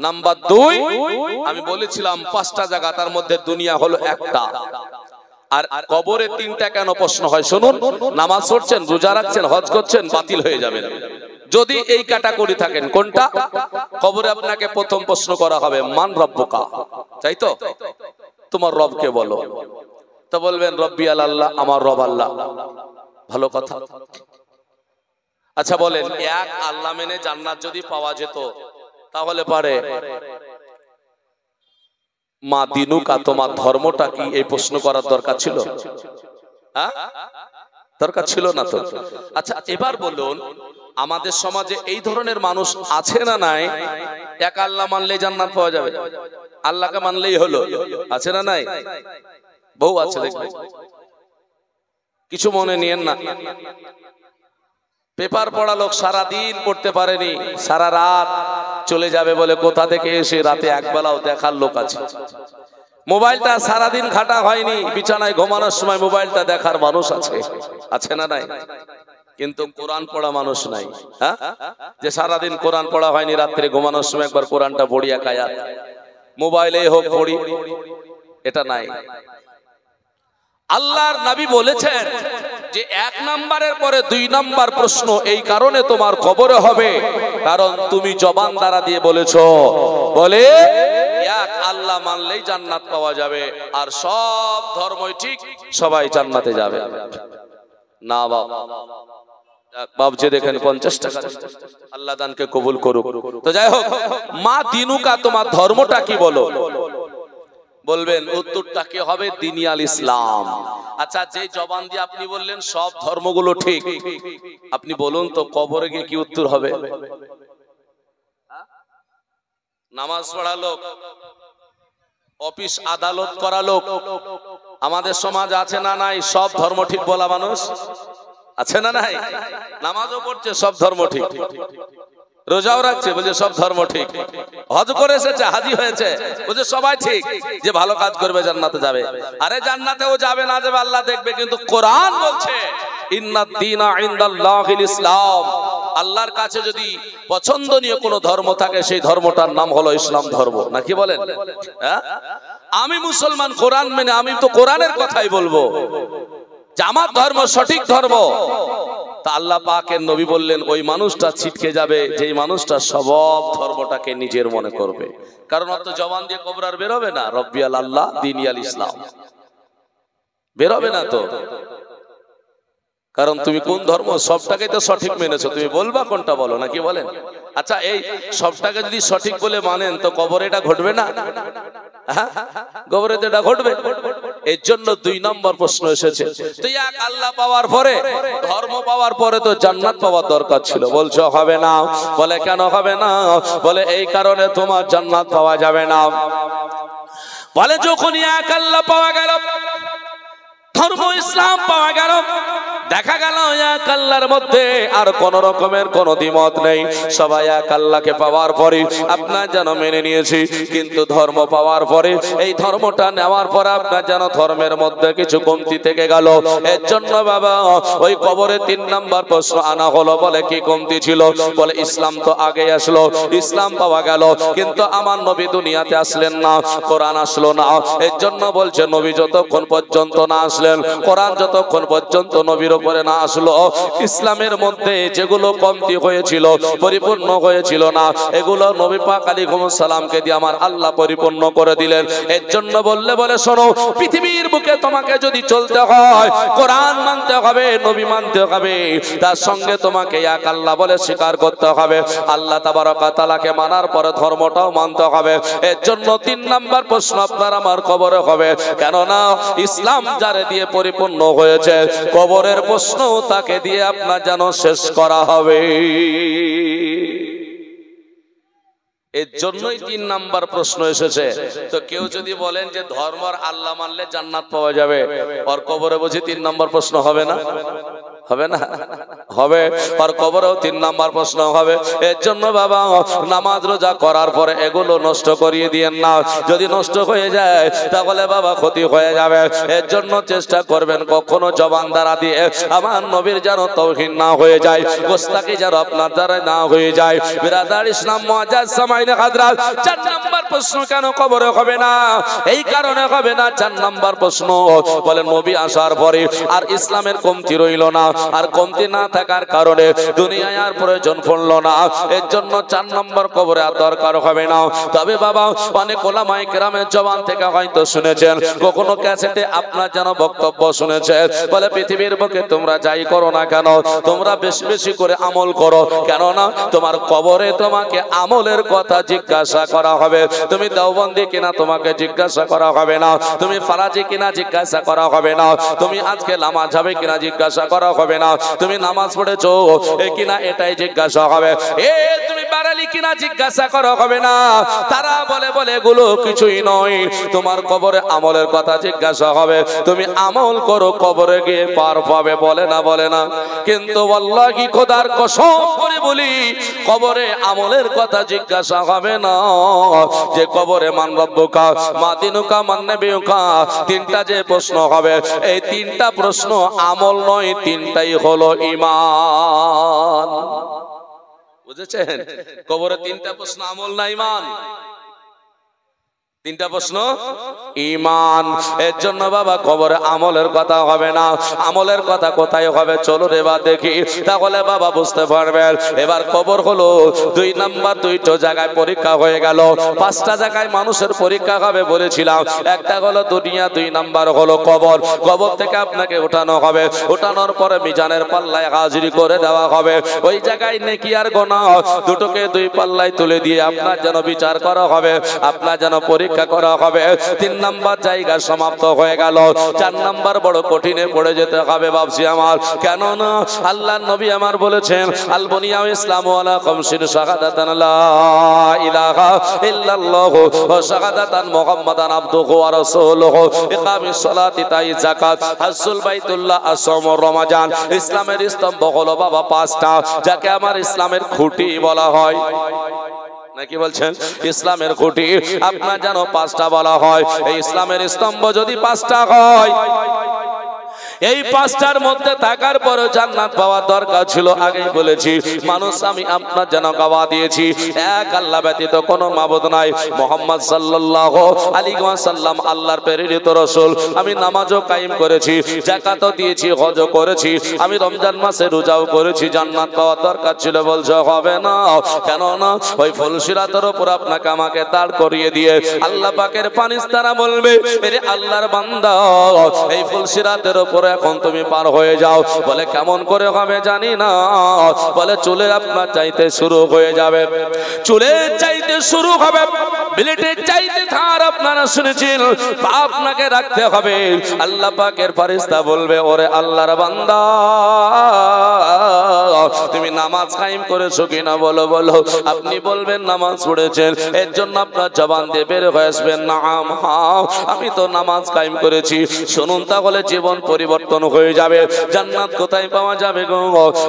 নাম্বার 2, আমি বলেছিলাম 5টা জায়গা, তার মধ্যে দুনিয়া হলো একটা। আর কবরে 3টা কেন প্রশ্ন হয় শুনুন। নামাজ পড়ছেন, রোজা রাখছেন, হজ করছেন, বাতিল হয়ে যাবেন যদি এই ক্যাটাগরি থাকেন। কোনটা? কবরে আপনাকে প্রথম প্রশ্ন করা হবে মান রব্বুকা, তাই তো? তোমার রবকে বলো। তো বলবেন রব্বি আল্লাহ, আমার রব আল্লাহ। ভালো কথা। আচ্ছা বলেন, এক আল্লাহ মেনে জান্নাত যদি পাওয়া যেত তাহলে পারে মা দিনুকা, তোমার ধর্মটা কি, এই প্রশ্ন করার দরকার ছিল? হ্যাঁ, দরকার ছিল না তো। আচ্ছা এবার বলুন, আমাদের সমাজে এই ধরনের মানুষ আছে না নাই? এক আল্লাহ মানলেই জান্নাত পাওয়া যাবে, আল্লাহকে মানলেই হলো, আছে না নাই? বহু আছে, দেখবেন। কিছু মনে নিয়েন না। পেপার পড়া লোক সারা দিন পড়তে পারেনি, সারা রাত চলে যাবে বলে কোথা থেকে এসে রাতে একবেলাও দেখার লোক আছে। মোবাইলটা সারাদিন ঘাটা হয়নি, বিছানায় ঘুমানোর সময় মোবাইলটা দেখার মানুষ আছে, আছে না নাই? কিন্তু কোরআন পড়া মানুষ নাই। হ্যাঁ, যে সারাদিন কোরআন পড়া হয়নি, রাত্রে ঘুমানোর সময় একবার কোরআনটা পড়ি, এক আয়াত মোবাইলে হোক পড়ি, এটা নাই। আল্লাহর নবী বলেছেন যে 1 নম্বরের পরে 2 নম্বর প্রশ্ন এই কারণে তোমার কবরে হবে, কারণ তুমি জবান দ্বারা দিয়ে বলেছো, বলে এক আল্লাহ মানলেই জান্নাত পাওয়া যাবে, আর সব ধর্মই ঠিক, সবাই জান্নাতে যাবে। না বাবজি দেখেন 50 টাকা, আল্লাহ দানকে কবুল করুক। তো যাই হোক, মা দিনুকা, তোমার ধর্মটা কি বলো? বলবেন উত্তরটা কি হবে? দিনিয়াল ইসলাম। আচ্ছা, যে জবান দিয়ে আপনি বললেন সব ধর্মগুলো ঠিক, আপনি বলুন তো কবরে গিয়ে কি উত্তর হবে? নামাজ পড়া লোক, অফিস আদালত করা লোক আমাদের সমাজ আছে না নাই? সব ধর্ম ঠিক বলা মানুষ আছে না নাই? নামাজও পড়ছে, সব ধর্ম ঠিক, রোজাও রাখছে, বলছে সব ধর্ম ঠিক, হজ করে এসেছে, হাজি হয়েছে, বলছে সবাই ঠিক, যে ভালো কাজ করবে জান্নাতে যাবে। আরে জান্নাতেও যাবে না যাবে আল্লাহ দেখবে, কিন্তু কোরআন বলছে ইন্নাদ দীনা ইনদাল্লাহিল ইসলাম, আল্লাহর কাছে যদি পছন্দনীয় কোনো ধর্ম থাকে সেই ধর্মটার নাম হলো ইসলাম ধর্ম। নাকি বলেন? হ্যাঁ, আমি মুসলমান, কোরআন মেনে, আমি তো কোরআনের কথাই বলবো যে আমার ধর্ম সঠিক ধর্ম। তা আল্লাহ পাকের নবী বললেন ওই মানুষটা ছিটকে যাবে যেই মানুষটা সব ধর্মটাকে নিজের মনে করবে। কারণ অত জবান দিয়ে কবর আর বেরোবে না, রব্বিয়াল আল্লাহ দিনিয়াল ইসলাম বেরোবে না তো। কারণ তুমি কোন ধর্ম, সবটাকে তো সঠিক মেনেছো, তুমি বলবা কোনটা, বলো নাকি বলেন? আচ্ছা, এই সবটাকে যদি সঠিক বলে মানেন তো কবরে এটা ঘটবে না? কবরে তো এটা ঘটবে। এর জন্য 2 নম্বর প্রশ্ন এসেছে। তো এক আল্লাহ পাওয়ার পরে, ধর্ম পাওয়ার পরে তো জান্নাত পাওয়ার দরকার ছিল। বলছো হবে না। বলে কেন হবে না? বলে এই কারণে তোমার জান্নাত পাওয়া যাবে না। বলে যখনই এক আল্লাহ পাওয়া গেল, ধর্ম ইসলাম পাওয়া গেল, দেখা গেল এক আল্লাহর মধ্যে আর কোন রকমের কোন দ্বিমত নেই, সবাই এক আল্লাহকে পাওয়ার পরে আপনার যেন মেনে নিয়েছি, কিন্তু ধর্ম পাওয়ার পরে এই ধর্মটা নেওয়ার পর আপনার যেন ধর্মের মধ্যে কিছু কমতি থেকে গেল। এর জন্য বাবা ওই কবরে 3 নাম্বার প্রশ্ন আনা হলো, বলে কি কমতি ছিল? বলে ইসলাম তো আগে আসলো, ইসলাম পাওয়া গেল, কিন্তু আমার নবী দুনিয়াতে আসলেন না, কোরআন আসলো না। এর জন্য বলছে নবী যতক্ষণ পর্যন্ত না আসলেন, কোরআন যতক্ষণ পর্যন্ত নবীর উপরে না আসলো, ইসলামের মধ্যে যেগুলো কমতি হয়েছিল, পরিপূর্ণ হয়েছিল না, এগুলো নবী পাক আলাইহিস সালামকে দিয়ে আমার আল্লাহ পরিপূর্ণ করে দিলেন। এর জন্য বলে শোনো, পৃথিবীর বুকে তোমাকে যদি চলতে হয়, কোরআন মানতে হবে, নবী মানতে হবে, তার সঙ্গে তোমাকে এক আল্লাহ বলে স্বীকার করতে হবে, আল্লাহ তাবারক ওয়া তাআলাকে মানার পরে ধর্মটাও মানতে হবে। এর জন্য 3 নাম্বার প্রশ্ন আপনার আমার কবরে হবে, কেননা ইসলাম যারে দিয়ে পরিপূর্ণ হয়েছে, কবরের প্রশ্ন তাকে দিয়ে আপনার যেন শেষ করা হবে। এর জন্যই 3 নাম্বার প্রশ্ন এসেছে। তো কেউ যদি বলেন যে ধর্মর আল্লাহ মানলে জান্নাত পাওয়া যাবে, আর কবরে বুঝি 3 নাম্বার প্রশ্ন হবে না? হবে না? হবে। আর কবরেও 3 নাম্বার প্রশ্ন হবে। এর জন্য বাবা নামাজ রোজা করার পরে এগুলো নষ্ট করিয়ে দিয়েন না, যদি নষ্ট হয়ে যায় তাহলে বাবা ক্ষতি হয়ে যাবে। এর জন্য চেষ্টা করবেন কখনো জবান দ্বারা দিয়ে আমার নবীর যেন তাওহীদ না হয়ে যায়, গোস্তাকি যেন আপনার দ্বারা না হয়ে যায়। বিরাদার ইসলাম মুআজ্জাজ সামাইনে হাজরাত, 4 নাম্বার প্রশ্ন কেন কবরে হবে না? এই কারণে হবে না। 4 নাম্বার প্রশ্ন বলে নবী আসার পরে আর ইসলামের কমতি রইল না, আর কমতি না থাকার কারণে দুনিয়ায় আর প্রয়োজন পড়ল না। এর জন্য 4 নম্বর কবরে আর দরকার হবে না। তবে বাবা অনেক ওলামায়ে কেরামের জবান থেকে হয়তো শুনেছেন, কখনো ক্যাসেটে আপনার যেন বক্তব্য শুনেছেন, বলে পৃথিবীর বুকে তোমরা যাই করো না কেন, তোমরা বেশি বেশি করে আমল করো, কেননা তোমার কবরে তোমাকে আমলের কথা জিজ্ঞাসা করা হবে। তুমি দেওবন্দি কিনা তোমাকে জিজ্ঞাসা করা হবে না, তুমি ফারাজি কিনা জিজ্ঞাসা করা হবে না, তুমি আজকে নামাজ হবে কিনা জিজ্ঞাসা করা হবে না, তুমি নামাজ পড়েছো কিনা এটাই জিজ্ঞাসা হবে। তুমি বারালি কিনা জিজ্ঞাসা করা হবে না। তারা বলে এগুলো কিছুই নয়, তোমার কবরে আমলের কথা জিজ্ঞাসা হবে। তুমি আমল করো, কবরে গিয়ে পার পাবে, বলে না। কিন্তু আল্লাহি খোদার কসম করে বলি, কবরে আমলের কথা জিজ্ঞাসা হবে না। যে কবরে মান রব্বুকা মা দিনুকা মান নবিয়ুকা 3টা যে প্রশ্ন হবে, এই 3টা প্রশ্ন আমল নয়, 3টাই হলো ঈমান। বুঝেছেন? কবরে 3টা প্রশ্ন, আমল না ঈমান। 3টা প্রশ্ন ঈমান। এর জন্য বাবা কবরে আমলের কথা হবে না। আমলের কথা কোথায় হবে চলো এবার দেখি, তাহলে বাবা বুঝতে পারবেন। এবার কবর হলো 2 নাম্বার, 2টো জায়গায় পরীক্ষা হয়ে গেল। 5টা জায়গায় মানুষের পরীক্ষা হবে বলেছিলাম। একটা হলো দুনিয়া, 2 নাম্বার হলো কবর। কবর থেকে আপনাকে উঠানো হবে, উঠানোর পরে মিজানের পাল্লায় হাজিরি করে দেওয়া হবে। ওই জায়গায় নেকি আর গুনাহ দুটোকে 2 পাল্লায় তুলে দিয়ে আপনার যেন বিচার করা হবে, আপনার যেন পরীক্ষা করা হবে। 3 নাম্বার জায়গা সমাপ্ত হয়ে গেল। 4 নাম্বার বড় কঠিনে পড়ে যেতে হবে বাপজি আমার, কেননা আল্লাহর নবী আমার বলেছেন, আল বুনিয়া ইসলামু আলা খামসিন শাহাদাতান লা ইলাহা ইল্লাল্লাহু ওয়া শাহাদাতান মুহাম্মাদান আবদুহু ওয়া রাসূলুহু ইকামিস সালাতি তাই যাকাত হাজ্জুল বাইতুল্লাহ আসম রমাজান। ইসলামের স্তম্ভ হলো বাবা 5টা, যাকে আমার ইসলামের খুঁটি বলা হয়। নাকি বলছেন? ইসলামের খুঁটি আপনার যেন 5টা বলা হয়। এই ইসলামের স্তম্ভ যদি 5টা হয়, এই 5টার মধ্যে থাকার পর জান্নাত পাওয়ার দরকার ছিল। আগেই বলেছি, মানুষ আমি আপনার যেন গাওয়া দিয়েছি এক আল্লাহ ব্যতীত কোনো মাবুদ নাই, মুহাম্মদ সাল্লাল্লাহু আলাইহি ওয়াসাল্লাম আল্লাহর প্রেরিত রাসূল। আমি নামাজও কায়েম করেছি, যাকাতও দিয়েছি, হজও করেছি, আমি রমজান মাসে রোজাও করেছি। জান্নাত পাওয়ার দরকার ছিল, বলছে হবে না। কেননা ওই ফুলসিরাতের উপর আপনাকে আমাকে দাঁড় করিয়ে দিয়ে আল্লাহ পাকের ফারিস্তারা বলবে, এরে আল্লাহর বান্দা, এই ফুলসিরাতের উপর এখন তুমি পার হয়ে যাও। বলে কেমন করে হবে জানি না। বলে চুলে আপনার চাইতে শুরু হয়ে যাবে, চুলের চাইতে শুরু হবে, বিলেটের চাইতে ধার আপনারা শুনেছেন, আপনাকে রাখতে হবে। আল্লাহ পাকের ফেরেশতা বলবে, ওরে আল্লাহর বান্দা, তুমি নামাজ কায়েম করেছো কিনা বলো বলো। আপনি বলবেন নামাজ পড়েছেন, এর জন্য আপনার জবান দিয়ে বের হয়ে আসবেন নাম, হ্যাঁ আমি তো নামাজ কায়েম করেছি। শুনুন তাহলে জীবন পরিবর্তন হয়ে যাবে। জান্নাত কোথায় পাওয়া যাবে গো?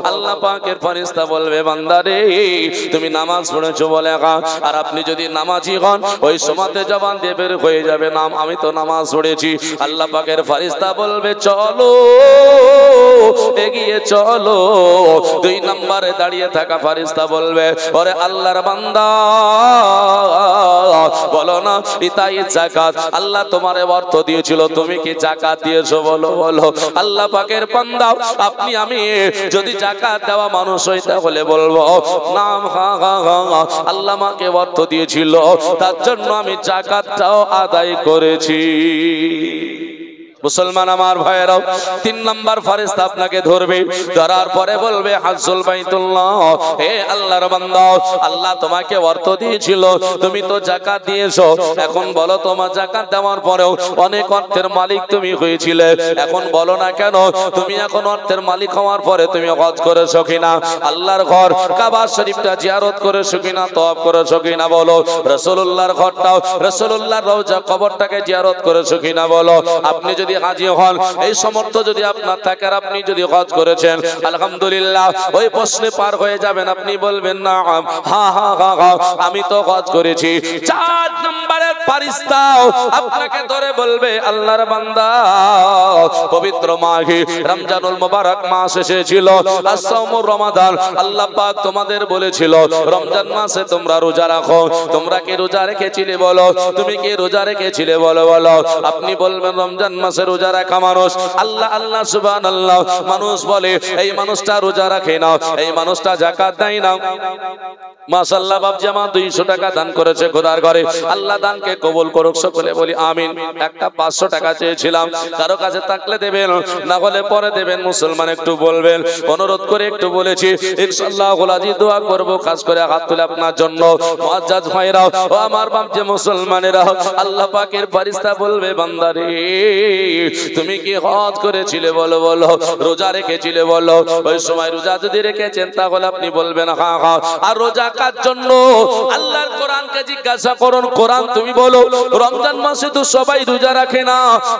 আল্লাহ পাকের ফেরেশতা বলবে বান্দারে তুমি নামাজ পড়েছো বলে, আর আপনি যদি নামাজি হন ওই সময়তে জবান দিয়ে বের হয়ে যাবে নাম, আমি তো নামাজ পড়েছি। আল্লাহ পাকের ফেরেশতা বলবে চলো এগিয়ে চলো। 2 নম্বরে দাঁড়িয়ে থাকা ফেরেশতা বলবে ওরে আল্লাহর বান্দা বলো না ইতাই যাকাত, আল্লাহ তোমারে অর্থ দিয়েছিল, তুমি কি যাকাত দিয়েছো বলো বলো। আল্লাহ পাকের বান্দা আপনি আমি যদি যাকাত দেওয়া মানুষ হই তাহলে বলবো নাম, হা হা হা আল্লাহ আমাকে অর্থ দিয়েছিল তার জন্য আমি যাকাতটাও আদায় করেছি। মুসলমান আমার ভাইয়েরাও, 3 নম্বর ফেরেশতা আপনাকে ধরবে, ধরার পরে বলবে হাজ্জুল বাইতুল্লাহ, হে আল্লাহর বান্দা আল্লাহ তোমাকে অর্থ দিয়েছিল, তুমি তো যাকাত দিয়েছো, এখন বলো তোমার যাকাত দেওয়ার পরেও অনেক অর্থের মালিক তুমি হয়েছিলে, এখন বলো না কেন তুমি এখন অর্থের মালিক হওয়ার পরে তুমি হজ করেছো কিনা, আল্লাহর ঘর কাবা শরীফটা জিয়ারত করেছো কিনা, তওয়াফ করেছো কিনা বলো, রাসূলুল্লাহর ঘরটাও রাসূলুল্লাহর রওজা কবরটাকে জিয়ারত করেছো কিনা বলো। আপনি যদি হাজী হন, এই সমর্থ যদি আপনার থাকে আর আপনি যদি হজ করেছেন আলহামদুলিল্লাহ, ওই প্রশ্নে পার হয়ে যাবেন, আপনি বলবেন না হা হা হা হা আমি তো হজ করেছি। 4 নম্বরের ফেরেশতা আপনাকে ধরে বলবে আল্লাহর বান্দা পবিত্র মাহে রমজানুল মুবারক মাস এসেছিল, আস-সাওমুর রমাদান, আল্লাহ পাক তোমাদের বলেছিল রমজান মাসে তোমরা রোজা রাখো, তোমরা কি রোজা রেখেছিলে বলো, তুমি কি রোজা রেখেছিলে বলো বলো। আপনি বলবেন রমজান মাসে রোজা রাখা মানুষ, আল্লাহ আল্লাহ সুবহানাল্লাহ, মানুষ বলে এই মানুষটা রোজা রাখে না, এই মানুষটা যাকাত দেয় না, মাশাআল্লাহ বাপ জামা 200 টাকা দান করেছে খোদার ঘরে, আল্লাহ দানকে কবুল করুক, সকলে বলি আমিন। একটা 500 টাকা চেয়েছিলাম, কারো কাছে থাকলে দেবেন, না হলে পরে দেবেন, মুসলমান একটু বলবেন, অনুরোধ করে একটু বলেছি ইনশাআল্লাহ গোলাজি দোয়া করব, খাস করে হাত তুলে আপনার জন্য মুআজ্জাজ ভাইরা ও আমার বাপ যে মুসলমানেরা, আল্লাহ পাকের ফেরেশতা বলবে বান্দারে তুমি কি হজ করেছিলে বলো বলো, রোজা রেখেছিলে বলো, ওই সময় রোজা যদি রেখেছেন তাহলে আপনি বলবেন হ্যাঁ হ্যাঁ। আর রোজা কার জন্য? আল্লাহর কোরআনকে জিজ্ঞাসা করুন, কোরআন তুমি বলো রমজান মাসে তো সবাই রোজা রাখে না,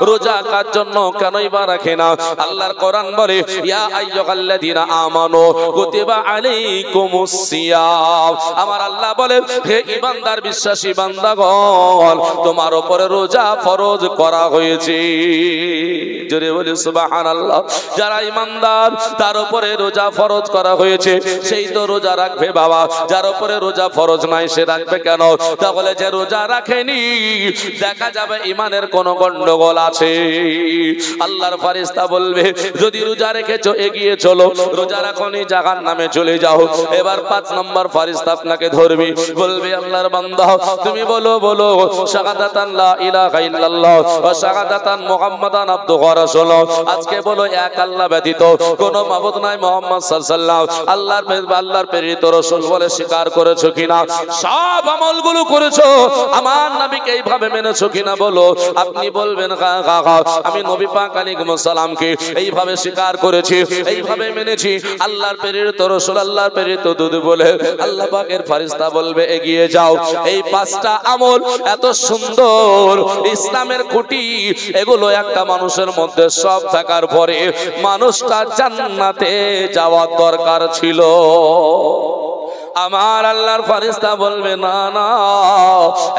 রোজা কার জন্য, কেনই বা রাখে না? আল্লাহর কোরআন বলে ইয়া আইয়ুহাল্লাযীনা আমানু কুতিবা আলাইকুমুস সিয়াম, আমার আল্লাহ বলে হে ঈমানদার বিশ্বাসী বান্দাগণ তোমার উপরে রোজা ফরজ করা হয়েছে। জোরে বলি সুবহানাল্লাহ। যারা ঈমানদার তার উপরে রোজা ফরজ করা হয়েছে, সেই তো রোজা রাখবে বাবা, যার উপরে রোজা ফরজ নাই সে রাখবে কেন? তাহলে যে রোজা রাখেনি দেখা যাবে ঈমানের কোন গন্ডগোল আছে। আল্লাহর ফেরেশতা বলবে যদি রোজা রেখেছো এগিয়ে চলো, রোজা রাখোনি জাহান্নামে চলে যাও। এবার 5 নম্বর ফেরেশতা আপনাকে ধরবে, বলবে আল্লাহর বান্দা তুমি বলো বলো শাহাদাতান লা ইলাহা ইল্লাল্লাহ ওয়া শাহাদাতান মুহাম্মাদান আবদুহু ওয়া রাসূলুহু, আজকে বলো এক আল্লাহ ব্যতীত কোনো মাবুদ নাই, মুহাম্মদ সাল্লাল্লাহু আল্লাহর প্রেরিত রাসূল বলে স্বীকার করেছো কিনা? সব আমলগুলো করেছো, আমার নবীকে এইভাবে মেনেছো কিনা বলো। আপনি বলবেন হ্যাঁ হ্যাঁ হ্যাঁ আমি নবী পাক আলাইহিস সালামকে এইভাবে স্বীকার করেছি, এইভাবে মেনেছি, আল্লাহর প্রেরিত রাসূল আল্লাহর প্রেরিত দূত বলে আল্লাহ পাকের ফেরেশতা বলবে এগিয়ে যাও। এই 5টা আমল এত সুন্দর ইসলামের খুঁটি, এগুলো একটা মানুষের মধ্যে সব থাকার পরে মানুষটা জান্নাতে যাওয়ার দরকার ছিল। আমার আল্লাহর ফেরেশতা বলবে না না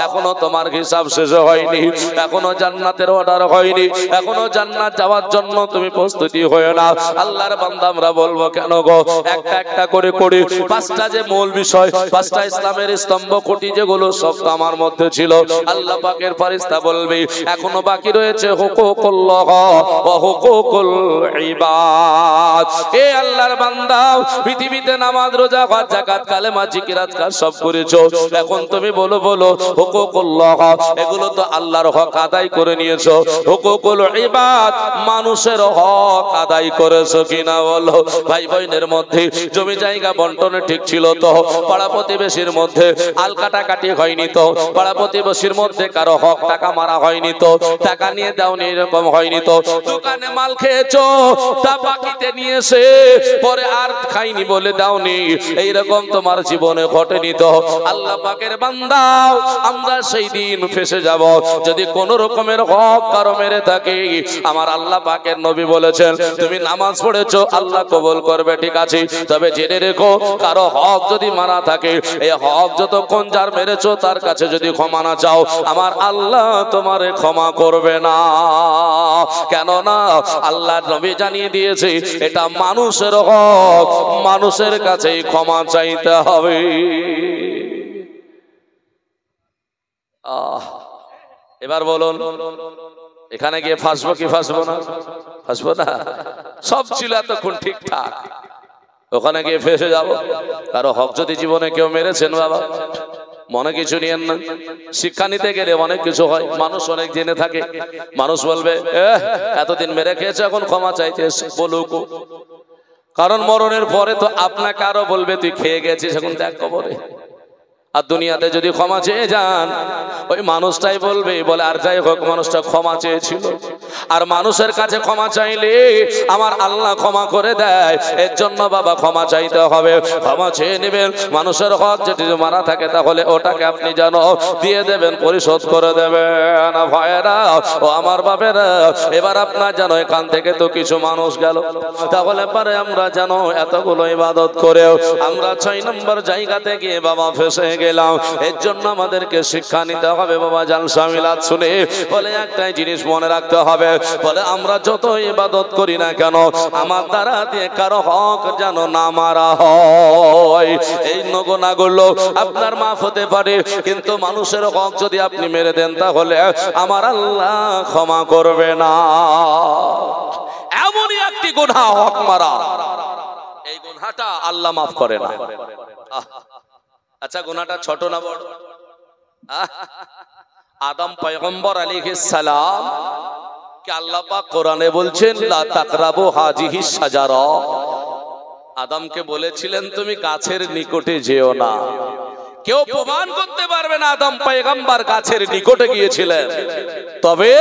এখনো তোমার হিসাব শেষ হয়নি, এখনো জান্নাতের অর্ডার হয়নি, এখনো জান্নাত যাওয়ার জন্য তুমি প্রস্তুতি হয়ো না। আল্লাহর বান্দা আমরা বলবো কেন গো? একটা একটা করে করে 5টা যে মূল বিষয়, 5টা ইসলামের স্তম্ভ খুঁটি যেগুলো সব তো আমার মধ্যে ছিল, আল্লাহ পাকের ফেরেশতা বলবে এখনো বাকি রয়েছে হুকুকুল্লাহ ওয়া হুকুকুল ইবাদ। এ আল্লাহর বান্দা পৃথিবীতে নামাজ রোজা হজ যাকাত কালে কালেমা জিকির আজকার সব করেছো, এখন তুমি বলো হুকুকুল্লাহ, এগুলো তো আল্লাহর হক আদায় করে নিয়েছো। হুকুকুল ইবাদ, মানুষের হক আদায় করেছো কিনা বলো। ভাই বোনের মধ্যে জমি জায়গা বন্টনে ঠিক ছিল তো? পাড়া প্রতিবেশীর মধ্যে আল কাটাকাটি হয়নি তো? পাড়া প্রতিবেশীর মধ্যে কারো হক টাকা মারা হয়নি তো? টাকা নিয়ে দাওনি এরকম হয়নি তো? দোকানে মাল খেয়েছো, তা বাকিতে নিয়েছে, পরে আর খাইনি বলে দাওনি, এইরকম তোমার জীবনে ঘটেনি তো? আল্লাহ পাকের বান্দা, আমরা সেই দিন ফেসে যাব যদি কোন রকমের হক কারো মেরে থাকে। আমার আল্লাহ পাকের নবী বলেছেন, তুমি নামাজ পড়েছো, আল্লাহ কবুল করবে, ঠিক আছে, তবে জেনে রেখো কারো হক যদি মারা থাকে, এই হক যতক্ষণ যার মেরেছো তার কাছে যদি ক্ষমা না চাও, আমার আল্লাহ তোমারে ক্ষমা করবে না। কেননা আল্লাহ নবী জানিয়ে দিয়েছে এটা মানুষের হক, মানুষের কাছেই ক্ষমা চাইতে হবে। এবার বলুন, এখানে গিয়ে ফাঁসবো কি ফাঁসবো না? ফাঁসবো না? সব ছিল এতক্ষণ ঠিকঠাক, ওখানে গিয়ে ফেসে যাব। কারো হক যদি জীবনে কেউ মেরেছেন, বাবা মনে কিছু নিয়েন না। শিক্ষা নিতে গেলে অনেক কিছু হয়, মানুষ অনেক জেনে থাকে। মানুষ বলবে এতদিন মেরে খেয়েছে, এখন ক্ষমা চাইতে বলুক, কারণ মরণের পরে তো আপনাকে আরো বলবে তুই খেয়ে গেছিস, এখন দেখ কবরে। আর দুনিয়াতে যদি ক্ষমা চেয়ে যান, ওই মানুষটাই বলবে, বলে আর যাই হোক মানুষটা ক্ষমা চেয়েছিল। আর মানুষের কাছে ক্ষমা চাইলে আমার আল্লাহ ক্ষমা করে দেয়, এর জন্য বাবা ক্ষমা চাইতে হবে, ক্ষমা চেয়ে নেবেন। মানুষের হক যদি মারা থাকে তাহলে ওটাকে আপনি জানো দিয়ে দেবেন, পরিশোধ করে দেবেন। ভাইয়েরা ও আমার বাপেরা, এবার আপনার জানো এখান থেকে তো কিছু মানুষ গেল, তাহলে পরে আমরা জানো এতগুলো ইবাদত করেও আমরা 6 নম্বর জায়গাতে গিয়ে বাবা ফেসে গেলাম। এর জন্য আমাদেরকে শিক্ষা নিতে হবে বাবা। জালসা মিলাদ শুনে বলে একটাই জিনিস মনে রাখতে হবে, বলে আমরা যত ইবাদত করি না কেন, আমার দ্বারা দিয়ে কারো হক যেন না মারা হয়। এই গুনাহগুলো আপনার মাফ হতে পারে, কিন্তু মানুষের হক যদি আপনি মেরে দেন তাহলে আমার আল্লাহ ক্ষমা করবে না। এমনই একটি গুনাহ হক মারা, এই গুনাহটা আল্লাহ মাফ করে না। আচ্ছা, গুনাহটা ছোট না বড়? আদম পয়গম্বর আলাইহিস সালাম কে আল্লাহ পাক কোরআনে বলছেন লা তাকরাবু হাজিহিস শাজারা, আদমকে বলেছিলেন তুমি গাছের নিকটে যেও না। কেউ প্রমাণ করতে পারবে না আদম পয়গম্বর গাছের নিকটে গিয়েছিলেন, তবে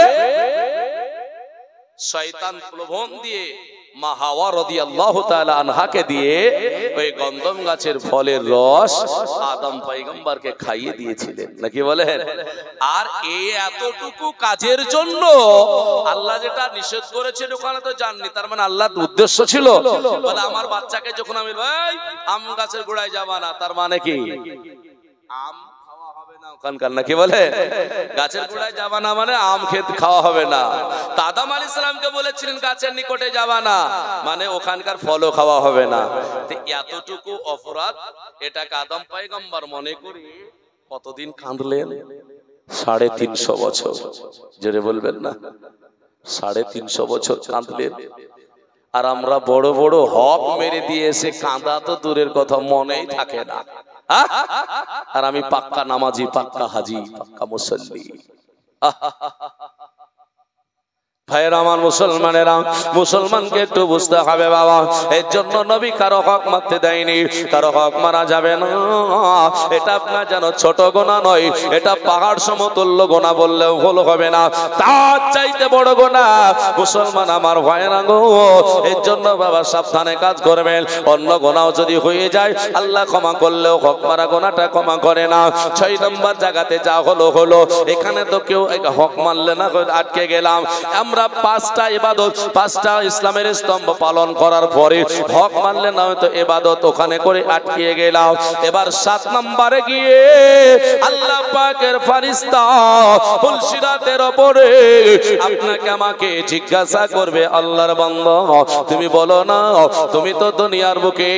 শয়তান প্রলোভন দিয়ে মা হাওয়া রাদিয়াল্লাহু তাআলা আনহাকে দিয়ে ওই গন্ধম গাছের ফলের রস আদম পয়গম্বরকে খাইয়ে দিয়েছিলেন, নাকি বলেন? আর এই এতটুকু কাজের জন্য আল্লাহ যেটা নিষেধ করেছেন ওখানে তো জাননি, তার মানে আল্লাহর উদ্দেশ্য ছিল বলে আমার বাচ্চাকে যখন আমি ভাই আম গাছের গোড়ায় যাবা না, তার মানে কি আম খাওয়া হবে না ওখানকার, নাকি বলে? গাছের গোড়ায় যাবা না মানে আম খেতে খাওয়া হবে না। তা আদম আলাইহিস সালামকে বলেছিলেন গাছের নিকটে যাবা না, মানে ওখানকার ফলও খাওয়া হবে না। তো এতটুকু অপরাধ, এটাকে আদম পয়গম্বর মনে করে কতদিন কাঁদলেন? 350 বছর। জোরে বলবেন না? 350 বছর কাঁদলেন। আর আমরা বড় বড় হক মেরে দিয়েছে, কাঁদা তো দূরের কথা, মনেই থাকে না। আর আমি পাক্কা নামাজি, পাক্কা হাজি, পাক্কা মুসল্লি। ভাইয়েরা আমার, মুসলমানেরা, মুসলমানকে একটু বুঝতে হবে বাবা। এর জন্য নবী কারো হক মারতে দেয়নি, কারো হক মারা যাবে না। এটা আপনার যেন ছোট গোনা নয়, এটা পাহাড় সমতুল্য গোনা বললেও ভুল হবে না, তার চাইতে বড় গোনা। মুসলমান আমার ভাইয়েরা গো, এর জন্য বাবা সাবধানে কাজ করবেন। অন্য গোনাও যদি হয়ে যায় আল্লাহ ক্ষমা করলেও হক মারা গোনাটা ক্ষমা করে না। 6 নম্বর জায়গাতে যা হলো, এখানে তো কেউ হক মারলে না, আটকে গেলাম। আমরা 5টা ইবাদত, 5টা ইসলামের স্তম্ভ পালন করার পরে হক মানলে না হয়তো ইবাদত ওখানে করে আটকে গেলাম। এবার 7 নম্বরে গিয়ে আল্লাহ পাকের ফেরেশতা ফুলসিরাতের উপরে আপনাকে আমাকে জিজ্ঞাসা করবে, আল্লাহর বান্দা তুমি বলো না, তুমি তো দুনিয়ার বুকে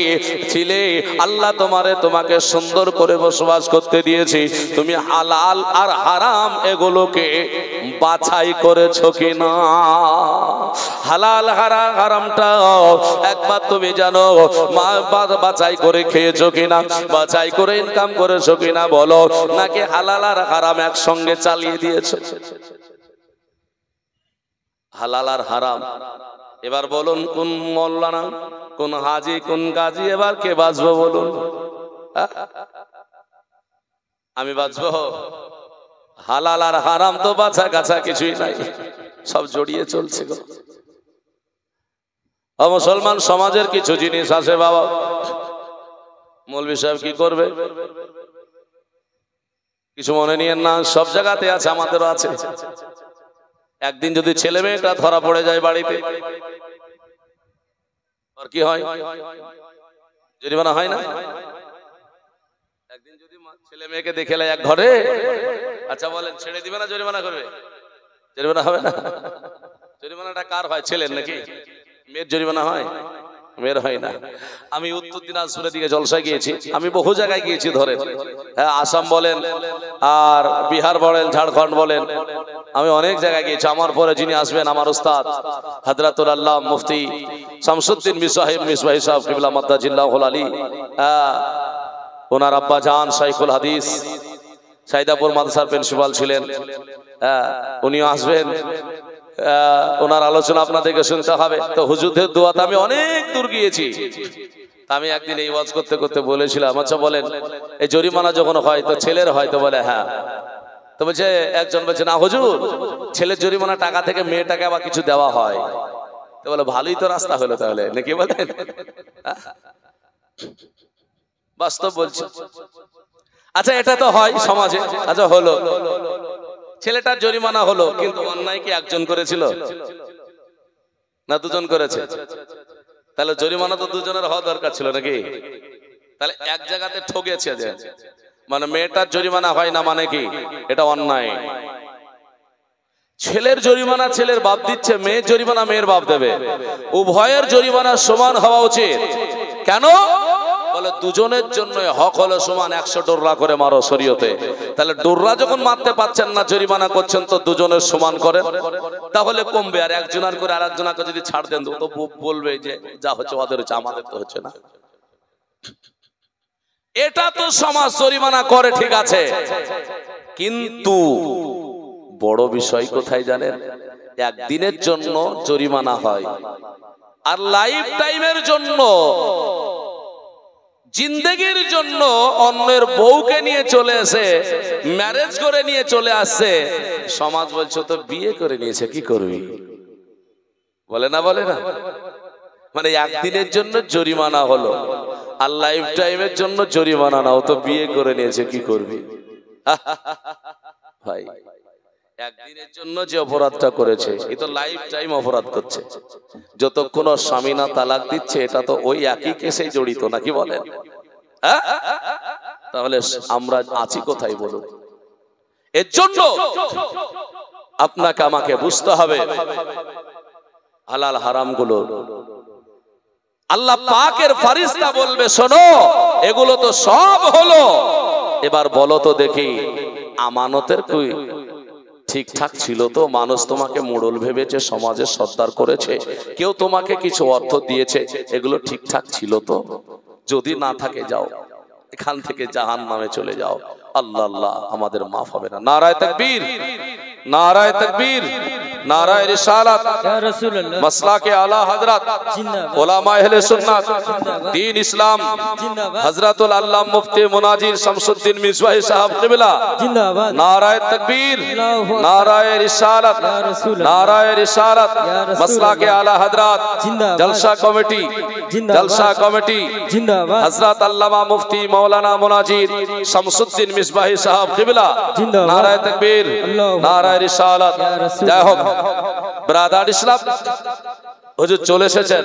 ছিলে, আল্লাহ তোমাকে সুন্দর করে বসবাস করতে দিয়েছি, তুমি হালাল আর হারাম এগুলোকে বাছাই করেছো কিনা? হালাল হারামটা একবার তুমি জানো বাছাই করে খেয়েছো কিনা, বাছাই করে ইনকাম করেছো কিনা বলো, নাকি হালাল আর হারাম একসঙ্গে চালিয়ে দিয়েছো? হালাল আর হারাম। এবার বলুন কোন মোল্লানা, কোন হাজি, কোন গাজী এবার কে বাঁচবো বলুন? আমি বাঁচবো? হালাল আর হারাম তো বাছা কাছা কিছুই নাই, সব জড়িয়ে চলছে গো। মুসলমান সমাজের কিছু জিনিস আছে বাবা, মৌলভী সাহেব কি করবে কিছু মনে নিয়েন না, সব জায়গাতে আছে, আমাদেরও আছে। একদিন যদি ছেলে মেয়েটা ধরা পড়ে যায় বাড়িতে, আর কি হয়? জরিমানা হয় না? একদিন যদি ছেলে মেয়েকে দেখে লাই এক ঘরে, আচ্ছা বলেন ছেড়ে দিবে না জরিমানা করবে? জরিমানা হবে না? জরিমানাটা কার হয়? ছেলের নাকি মেয়ের জরিমানা হয়? মেয়ের হয় না। আমি উত্তর দিনাজপুরের দিকে জলসায় গিয়েছি, আমি বহু জায়গায় গিয়েছি ধরে, হ্যাঁ, আসাম বলেন আর বিহার বলেন, ঝাড়খণ্ড বলেন, আমি অনেক জায়গায় গিয়েছি। আমার পরে যিনি আসবেন আমার উস্তাদ হযরতুল আল্লাহ মুফতি শামসুদ্দিন মিসবাহি সাহেব কিবলা মাদ্দাজিল্লাহুল আলী, ওনার আব্বা জান শাইখুল হাদিস সাইদাপুর মাদ্রাসার প্রিন্সিপাল ছিলেন, উনিও আসবেন। ওনার আলোচনা আপনাদেরকে শুনতে হবে। তো হুজুরদের দোয়াতে আমি অনেক দূর গিয়েছি। আমি একদিন এই ওয়াজ করতে করতে বলেছিলাম, আচ্ছা বলেন এই জরিমানা যখন হয় তো ছেলের হয়? তো বলে হ্যাঁ। তো বলছে, একজন বলছে না হুজুর, ছেলের জরিমানা টাকা থেকে মেয়েটাকে আবার কিছু দেওয়া হয়। তো বলে ভালোই তো রাস্তা হলো তাহলে, নাকি বলেন? বাস্তব বলছি। আচ্ছা এটা তো হয় সমাজে, আচ্ছা হলো, ছেলেটার জরিমানা হলো, কিন্তু অন্যায় কি একজন করেছিল না দুজন করেছে? তাহলে জরিমানা তো দুজনের হওয়া দরকার ছিল নাকি? তাহলে এক জায়গাতে ঠকেছে, যে মানে মেয়েটার জরিমানা হয় না মানে কি এটা অন্যায়। ছেলের জরিমানা ছেলের বাপ দিচ্ছে, মেয়ের জরিমানা মেয়ের বাপ দেবে, উভয়ের জরিমানা সমান হওয়া উচিত। কেন বলে দুজনের জন্য হক হলো সমান। 100 ডোররা করে মারো শরীয়তে, তাহলে ডোররা যখন মারতে পারছেন না জরিমানা করছেন, তো দুজনের সমান করেন, তাহলে কমবে। আর একজনের করে আর একজনকে যদি ছাড় দেন তো বলবে যে যা হচ্ছে ওদের হচ্ছে, আমাদের তো হচ্ছে না। এটা তো সমাজ জরিমানা করে, ঠিক আছে, কিন্তু বড় বিষয় কোথায় জানেন? একদিনের জন্য জরিমানা হয়, আর লাইফ টাইমের জন্য, জিন্দেগির জন্য অন্যের বউকে নিয়ে চলে আসে, ম্যারেজ করে নিয়ে চলে আসছে, সমাজ বলছে তো বিয়ে করে নিয়েছে, কি করবি? বলে না, বলে না? মানে একদিনের জন্য জরিমানা হলো, আর লাইফ টাইমের জন্য জরিমানা নাও, তো বিয়ে করে নিয়েছে, কি করবি? ভাই একদিনের জন্য যে অপরাধটা করেছে, এ তো লাইফ টাইম অপরাধ করছে। যতক্ষণ ওর স্বামী না তালাক দিচ্ছে, এটা তো ওই একই কেসে জড়িত, নাকি বলেন? তাহলে আমরা আছি কোথায় বলুন? এর জন্য আপনাকে আমাকে বুঝতে হবে হালাল হারাম গুলো। আল্লাহ পাকের ফেরেশতা বলবে, শোনো এগুলো তো সব হলো, এবার বলো তো দেখি আমানতের কি ঠিকঠাক ছিল তো? মানুষ তোমাকে মোড়ল ভেবেছে, সমাজে সর্দার করেছে, কেউ তোমাকে কিছু অর্থ দিয়েছে, এগুলো ঠিকঠাক ছিল তো? যদি না থাকে যাও এখান থেকে জাহান্নামে চলে যাও। আল্লাহ আল্লাহ আমাদের মাফ হবে না। নারায়ে তাকবীর, নারায়ে তাকবীর, নারায়ে রিসালাত, ইয়া রাসূলুল্লাহ, মাসলাকে আলা হযরত, জিন্দাবাদ, উলামা আহলে সুন্নাত, দ্বীন ইসলাম, জিন্দাবাদ, হযরতুল আল্লাহ মুফতি মুনাজির শামসুদ্দিন মিসবাহি সাহেব কিবলা, জিন্দাবাদ, নারায়ে তাকবীর, নারায়ে রিসালাত, ইয়া রাসূলুল্লাহ, নারায়ে রিসালাত, মাসলাকে আলা হযরত, জিন্দাবাদ, জলসা কমিটি, জিন্দাবাদ, জলসা কমিটি, জিন্দাবাদ, হযরত আল্লামা মুফতি মাওলানা মুনাজির শামসুদ্দিন মিসবাহি সাহেব কিবলা, জিন্দাবাদ, নারায়ে তাকবীর, নারায়ে রিসালাত। জয় হোক ব্রাদার ইসলাম। হুজুর চলে এসেছেন,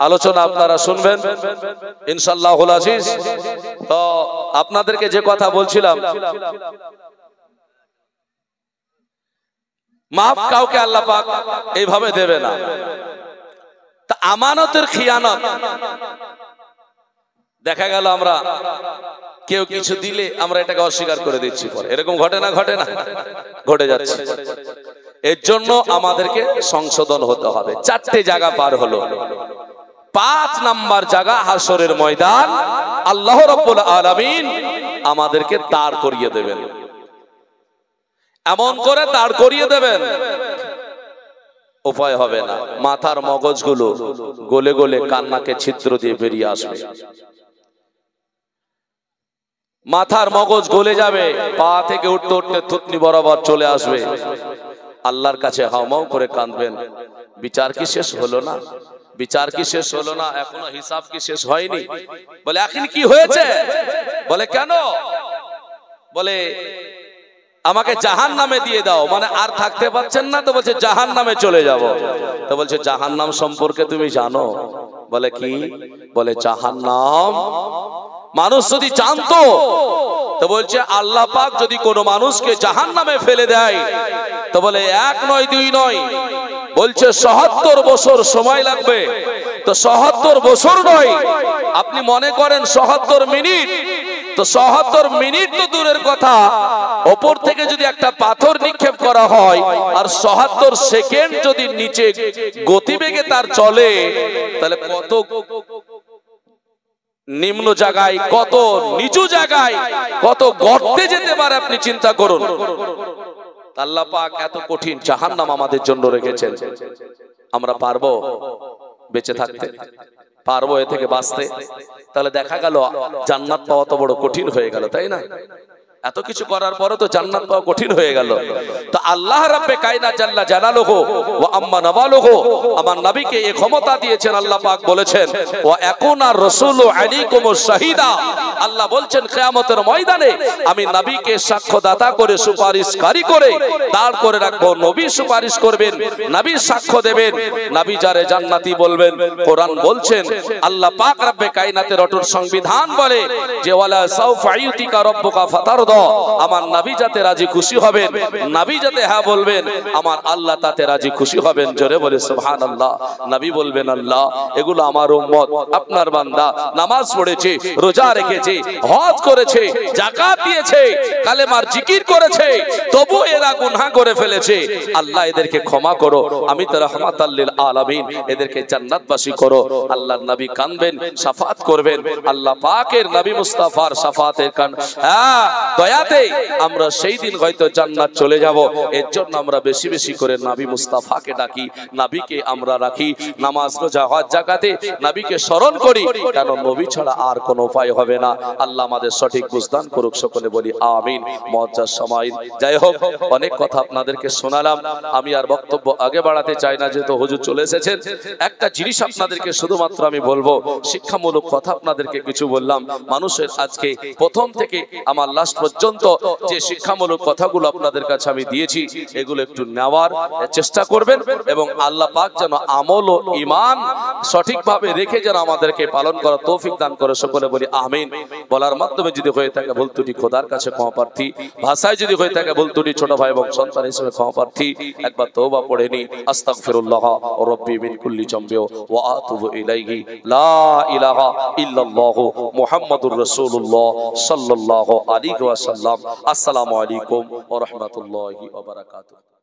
আলোচনা আপনারা শুনবেন ইনশাআল্লাহুল আজিজ। তো আপনাদেরকে যে কথা বলছিলাম, মাফ কাউকে আল্লাহ পাক এইভাবে দেবে না। তা আমানতের খিয়ানত দেখা গেল আমরা কেউ কিছু দিলে আমরা এটাকে অস্বীকার করে দিচ্ছি, পরে এরকম ঘটে না ঘটে যাচ্ছে। এর জন্য আমাদেরকে সংশোধন হতে হবে। 4টে জায়গা পার হলো, 5 নাম্বার জায়গা হাসরের ময়দান। আল্লাহ রাব্বুল আলামিন আমাদেরকে দাঁড় করিয়ে দেবেন, এমন করে দাঁড় করিয়ে দেবেন উপায় হবে না। মাথার মগজগুলো গলে গলে কান্নাকে ছিদ্র দিয়ে বেরিয়ে আসবে, মাথার মগজ গলে যাবে, পা থেকে উঠতে উঠতে থুতনি বরাবর চলে আসবে। আল্লাহর কাছে হাউমাউ করে কাঁদবেন, বিচার কি শেষ হলো না? বিচার কি শেষ হলো না? এখনো হিসাব কি শেষ হয়নি? বলে এখন কি হয়েছে? বলে কেন? বলে আমাকে জাহান্নামে দিয়ে দাও। মানে আর থাকতে পারছেন না তো, বলছে জাহান্নামে চলে যাব। তো বলছে জাহান্নাম সম্পর্কে তুমি জানো? বলে কি? বলে জাহান্নাম মানুষ যদি জানতো, তো বলছে আল্লাহ পাক যদি কোনো মানুষকে জাহান্নামে ফেলে দেয়, তো বলে 1 নয় 2 নয়, বলছে ৭৭ বছর সময় লাগবে। তো ৭৭ বছর নয়, আপনি মনে করেন ৭৭ মিনিট, তো ৭৭ মিনিট তো দূরের কথা, ওপর থেকে যদি একটা পাথর নিক্ষেপ করা হয় আর ৭৭ সেকেন্ড যদি নিচে গতিবেগে তার চলে, তাহলে কত নিম্ন জায়গায়, কত নিচু জায়গায়, কত গর্তে যেতে পারে আপনি চিন্তা করুন। আল্লাহ পাক এত কঠিন জাহান্নাম আমাদের জন্য রেখেছেন। আমরা পারবো বেঁচে থাকতে? পারবো এ থেকে বাঁচতে? তাহলে দেখা গেল জান্নাত পাওয়া তো বড় কঠিন হয়ে গেল, তাই না? এত কিছু করার পরে তো জান্নাত পাওয়া কঠিন হয়ে গেল। তো আল্লাহ রাব্বে কায়নাত জাল্লা জালালুহু ওয়া আম্মা নাওয়ালুহু আমার নবীকে এই ক্ষমতা দিয়েছেন। আল্লাহ পাক বলেছেন ওয়া ইয়াকুনা রাসূলু আলাইকুমুশ শাহিদা, আল্লাহ বলছেন কিয়ামতের ময়দানে আমি নবীকে সাক্ষ্যদাতা করে সুপারিশকারী করে দাঁড় করে রাখবো। নবী সুপারিশ করবেন, নবী সাক্ষ্য দেবেন, নবী যারে জান্নাতি বলবেন। কোরআন বলছেন, আল্লাহ পাক রাব্বে কায়নাতের অটুট সংবিধান বলে যে ওয়ালা সাউফা ইউতিকা রাব্বুকা ফাতার, আমার নবী যাতে রাজি খুশি হবেন, নবী যাতে হ্যাঁ বলবেন, আমার আল্লাহ তাতে রাজি খুশি হবেন। জোরে বলে সুবহানাল্লাহ। নবী বলবেন আল্লাহ এগুলো আমার উম্মত, আপনার বান্দা, নামাজ পড়েছে, রোজা রেখেছে, হজ করেছে, যাকাত দিয়েছে, কালেমার জিকির করেছে, তবু এরা গুনাহ করে ফেলেছে। আল্লাহ এদেরকে ক্ষমা করো, আমি তো রাহমাতাল লিল আলামিন, এদেরকে জান্নাতবাসী করো। আল্লাহর নবী কাঁদবেন, শাফাত করবেন। আল্লাহ পাকের নবী মুস্তাফার শাফাতের কান দয়াতে আমরা সেই দিন হয়তো জান্নাত চলে যাব। এর জন্য আমরা বেশি বেশি করে নবী মুস্তাফাকে ডাকি, নবীকে আমরা রাখি, নামাজ রোজা হজ যাকাতে নবীকে স্মরণ করি, কারণ নবী ছাড়া আর কোনো উপায় হবে না। আল্লাহ আমাদের সঠিক বুঝদান করুক, সকলে বলি আমিন। মজ্জার সময় যাই হোক, অনেক কথা আপনাদেরকে শোনালাম, আমি আর বক্তব্য আগে বাড়াতে চাই না, যেহেতু হুজুর চলে এসেছেন। একটা জিনিস আপনাদেরকে শুধুমাত্র আমি বলবো, শিক্ষামূলক কথা আপনাদেরকে কিছু বললাম। মানুষের আজকে প্রথম থেকে আমার লাস্ট পর্যন্ত যে শিক্ষামূলক কথাগুলো আপনাদের কাছে আমি দিয়েছি, এগুলো একটু নেওয়ার চেষ্টা করবেন এবং আল্লাহ পাক যেন আমল ও ঈমান সঠিকভাবে রেখে যেন আমাদেরকে পালন করার তৌফিক দান করে, সকলে বলি আমিন। বলার মাধ্যমে যদি হয়ে থাকে ভুল ত্রুটি খোদার কাছে ক্ষমা প্রার্থী, ভাষায় যদি হয়ে থাকে ভুল ত্রুটি ছোট ভাই এবং সন্তান হিসেবে ক্ষমা প্রার্থী। একবার তওবা পড়ে নি, আস্তাগফিরুল্লাহ রাব্বি মিন কুল্লি জামবি ওয়া আতুবু ইলাইহি, লা ইলাহা ইল্লাল্লাহু মুহাম্মাদুর রাসূলুল্লাহ সাল্লাল্লাহু আলাইহি ওয়াসাল্লাম। আসসালামু আলাইকুম ওয়া রাহমাতুল্লাহি ওয়া বারাকাতুহু।